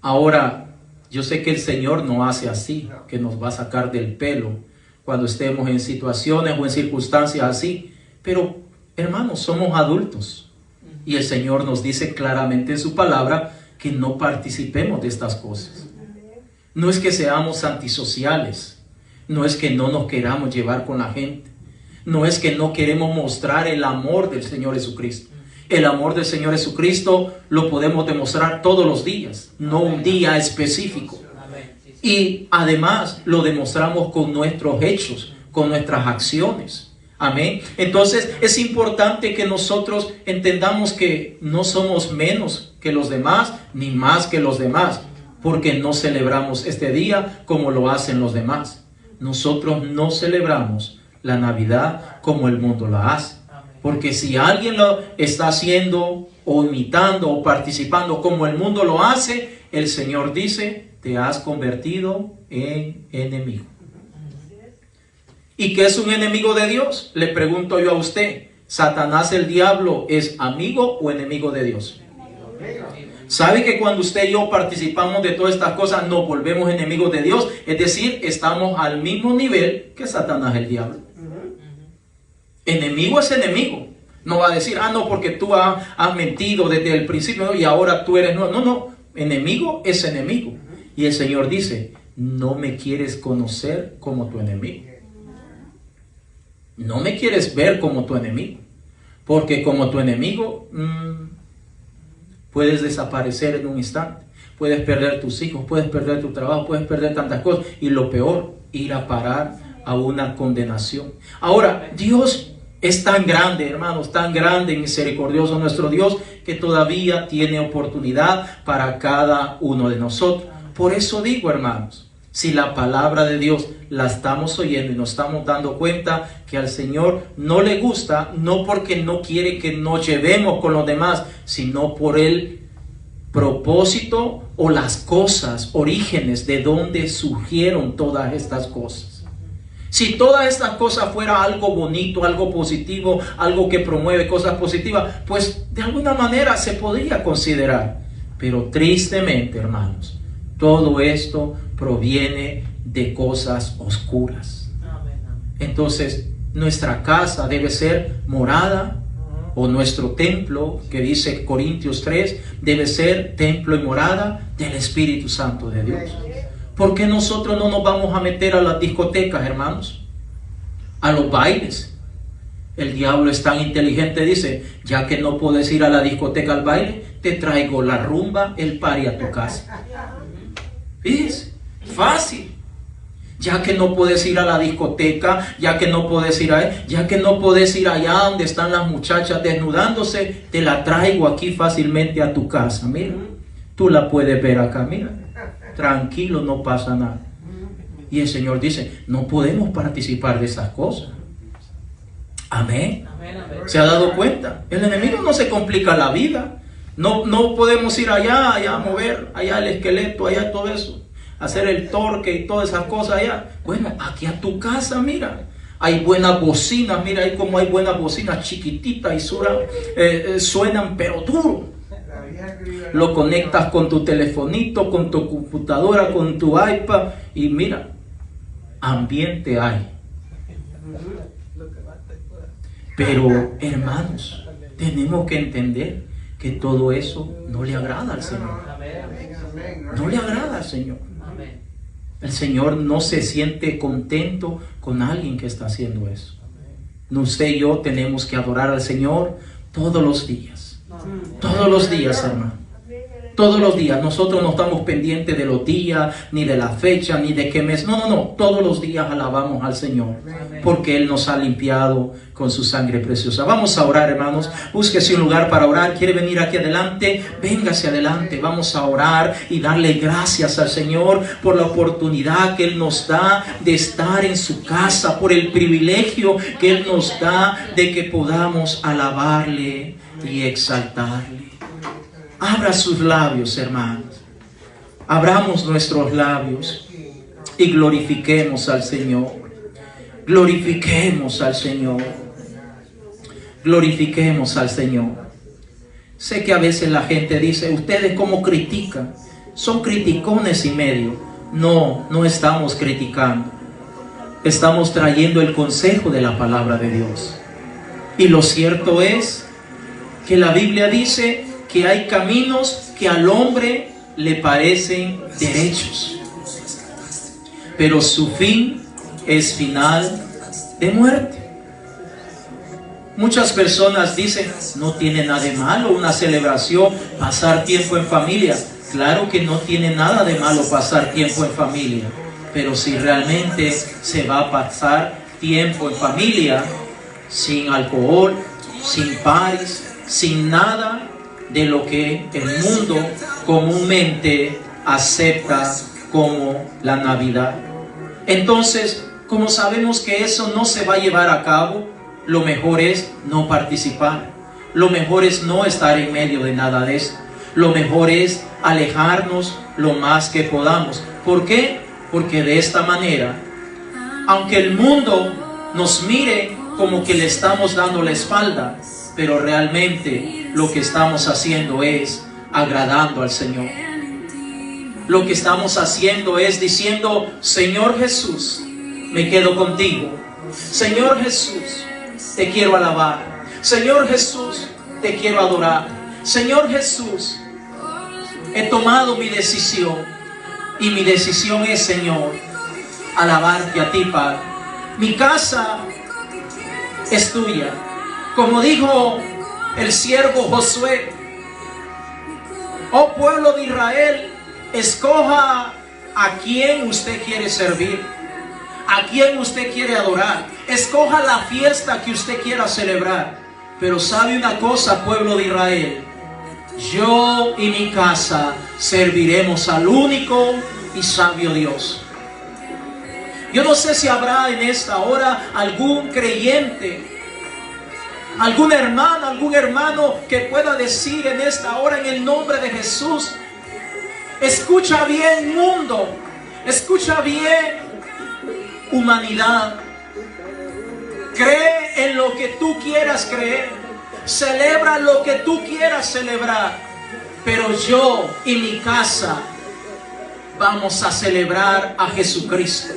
Ahora, yo sé que el Señor no hace así, que nos va a sacar del pelo cuando estemos en situaciones o en circunstancias así. Pero, hermanos, somos adultos. Y el Señor nos dice claramente en su palabra que no participemos de estas cosas. No es que seamos antisociales. No es que no nos queramos llevar con la gente. No es que no queremos mostrar el amor del Señor Jesucristo. El amor del Señor Jesucristo lo podemos demostrar todos los días, no un día específico. Y además lo demostramos con nuestros hechos, con nuestras acciones. Amén. Entonces es importante que nosotros entendamos que no somos menos que los demás, ni más que los demás, porque no celebramos este día como lo hacen los demás. Nosotros no celebramos la Navidad como el mundo la hace. Porque si alguien lo está haciendo o imitando o participando como el mundo lo hace, el Señor dice, te has convertido en enemigo. ¿Y qué es un enemigo de Dios? Le pregunto yo a usted, ¿Satanás el diablo es amigo o enemigo de Dios? ¿Sabe que cuando usted y yo participamos de todas estas cosas nos volvemos enemigos de Dios? Es decir, estamos al mismo nivel que Satanás el diablo. Enemigo es enemigo. No va a decir, no, porque tú has mentido desde el principio, ¿no? Y ahora tú eres... No, no, no. Enemigo es enemigo. Y el Señor dice, no me quieres conocer como tu enemigo. No me quieres ver como tu enemigo. Porque como tu enemigo, puedes desaparecer en un instante. Puedes perder tus hijos, puedes perder tu trabajo, puedes perder tantas cosas. Y lo peor, ir a parar a una condenación. Ahora, Dios es tan grande, hermanos, tan grande y misericordioso nuestro Dios, que todavía tiene oportunidad para cada uno de nosotros. Por eso digo, hermanos, si la palabra de Dios la estamos oyendo y nos estamos dando cuenta que al Señor no le gusta, no porque no quiere que nos llevemos con los demás, sino por el propósito o las cosas, orígenes de donde surgieron todas estas cosas. Si todas estas cosas fuera algo bonito, algo positivo, algo que promueve cosas positivas, pues de alguna manera se podría considerar. Pero tristemente, hermanos, todo esto proviene de cosas oscuras. Entonces, nuestra casa debe ser morada, o nuestro templo, que dice Corintios 3, debe ser templo y morada del Espíritu Santo de Dios. ¿Por qué nosotros no nos vamos a meter a las discotecas, hermanos? A los bailes. El diablo es tan inteligente, dice, ya que no puedes ir a la discoteca al baile, te traigo la rumba, el party a tu casa. Fíjese, fácil. Ya que no puedes ir a la discoteca, ya que no puedes ir ya que no puedes ir allá donde están las muchachas desnudándose, te la traigo aquí fácilmente a tu casa. Mira, tú la puedes ver acá, mira. Tranquilo, no pasa nada. Y el Señor dice, no podemos participar de esas cosas. Amén. ¿Se ha dado cuenta? El enemigo no se complica la vida. No podemos ir allá a mover allá el esqueleto, allá todo eso, hacer el torque y todas esas cosas allá. Bueno, aquí a tu casa, mira. Hay buenas bocinas, mira ahí como hay buenas bocinas chiquititas y suenan pero duro. Lo conectas con tu telefonito, con tu computadora, con tu iPad y mira, ambiente hay. Pero hermanos, tenemos que entender que todo eso no le agrada al Señor. No le agrada al Señor. El Señor no se siente contento con alguien que está haciendo eso. Usted y yo tenemos que adorar al Señor todos los días. Todos los días, hermano. Todos los días. Nosotros no estamos pendientes de los días, ni de la fecha, ni de qué mes. No. Todos los días alabamos al Señor, porque Él nos ha limpiado con su sangre preciosa. Vamos a orar, hermanos. Búsquese un lugar para orar. ¿Quiere venir aquí adelante? Véngase adelante. Vamos a orar y darle gracias al Señor por la oportunidad que Él nos da de estar en su casa, por el privilegio que Él nos da de que podamos alabarle y exaltarle. Abra sus labios, hermanos. Abramos nuestros labios y glorifiquemos al Señor. Glorifiquemos al Señor. Glorifiquemos al Señor. Sé que a veces la gente dice, ustedes cómo critican, son criticones y medio. No estamos criticando. Estamos trayendo el consejo de la palabra de Dios. Y lo cierto es que la Biblia dice que hay caminos que al hombre le parecen derechos, pero su fin es final de muerte. Muchas personas dicen, no tiene nada de malo una celebración, pasar tiempo en familia. Claro que no tiene nada de malo pasar tiempo en familia, pero si realmente se va a pasar tiempo en familia sin alcohol, sin paris, sin nada de lo que el mundo comúnmente acepta como la Navidad. Entonces, como sabemos que eso no se va a llevar a cabo, lo mejor es no participar. Lo mejor es no estar en medio de nada de esto. Lo mejor es alejarnos lo más que podamos. ¿Por qué? Porque de esta manera, aunque el mundo nos mire como que le estamos dando la espalda, pero realmente lo que estamos haciendo es agradando al Señor. Lo que estamos haciendo es diciendo, Señor Jesús, me quedo contigo. Señor Jesús, te quiero alabar. Señor Jesús, te quiero adorar. Señor Jesús, he tomado mi decisión. Y mi decisión es, Señor, alabarte a ti, Padre. Mi casa es tuya. Como dijo el siervo Josué, oh pueblo de Israel, escoja a quién usted quiere servir, a quién usted quiere adorar, escoja la fiesta que usted quiera celebrar. Pero sabe una cosa, pueblo de Israel, yo y mi casa serviremos al único y sabio Dios. Yo no sé si habrá en esta hora algún creyente, alguna hermana, algún hermano que pueda decir en esta hora en el nombre de Jesús, escucha bien mundo, escucha bien humanidad, cree en lo que tú quieras creer, celebra lo que tú quieras celebrar, pero yo y mi casa vamos a celebrar a Jesucristo,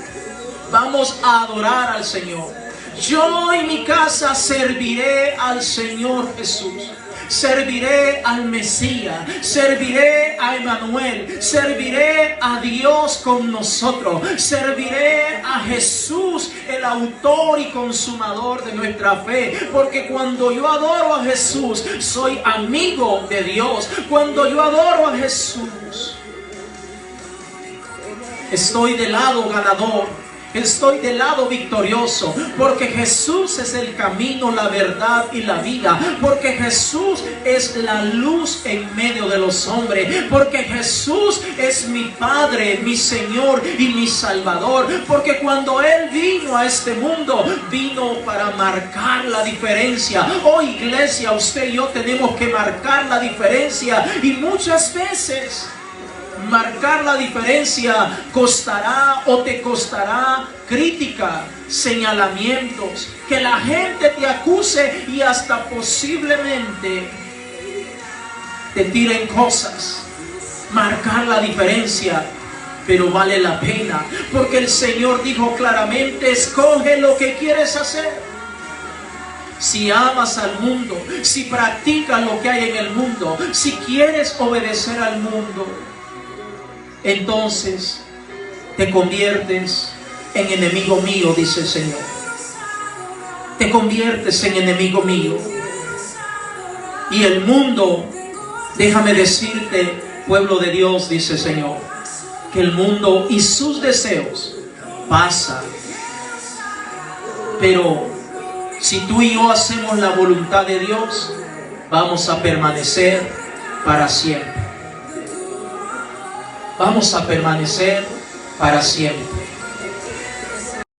vamos a adorar al Señor. Yo y mi casa serviré al Señor Jesús, serviré al Mesías, serviré a Emmanuel, serviré a Dios con nosotros, serviré a Jesús, el autor y consumador de nuestra fe, porque cuando yo adoro a Jesús, soy amigo de Dios. Cuando yo adoro a Jesús, estoy del lado ganador. Estoy del lado victorioso, porque Jesús es el camino, la verdad y la vida, porque Jesús es la luz en medio de los hombres, porque Jesús es mi Padre, mi Señor y mi Salvador, porque cuando Él vino a este mundo, vino para marcar la diferencia. Oh iglesia, usted y yo tenemos que marcar la diferencia, y muchas veces Marcar la diferencia costará o te costará crítica, señalamientos, que la gente te acuse y hasta posiblemente te tiren cosas. Marcar la diferencia, pero vale la pena, porque el Señor dijo claramente: escoge lo que quieres hacer. Si amas al mundo, si practicas lo que hay en el mundo, si quieres obedecer al mundo, entonces te conviertes en enemigo mío, dice el Señor. Te conviertes en enemigo mío. Y el mundo, déjame decirte, pueblo de Dios, dice el Señor, que el mundo y sus deseos pasan. Pero si tú y yo hacemos la voluntad de Dios, vamos a permanecer para siempre. Vamos a permanecer para siempre.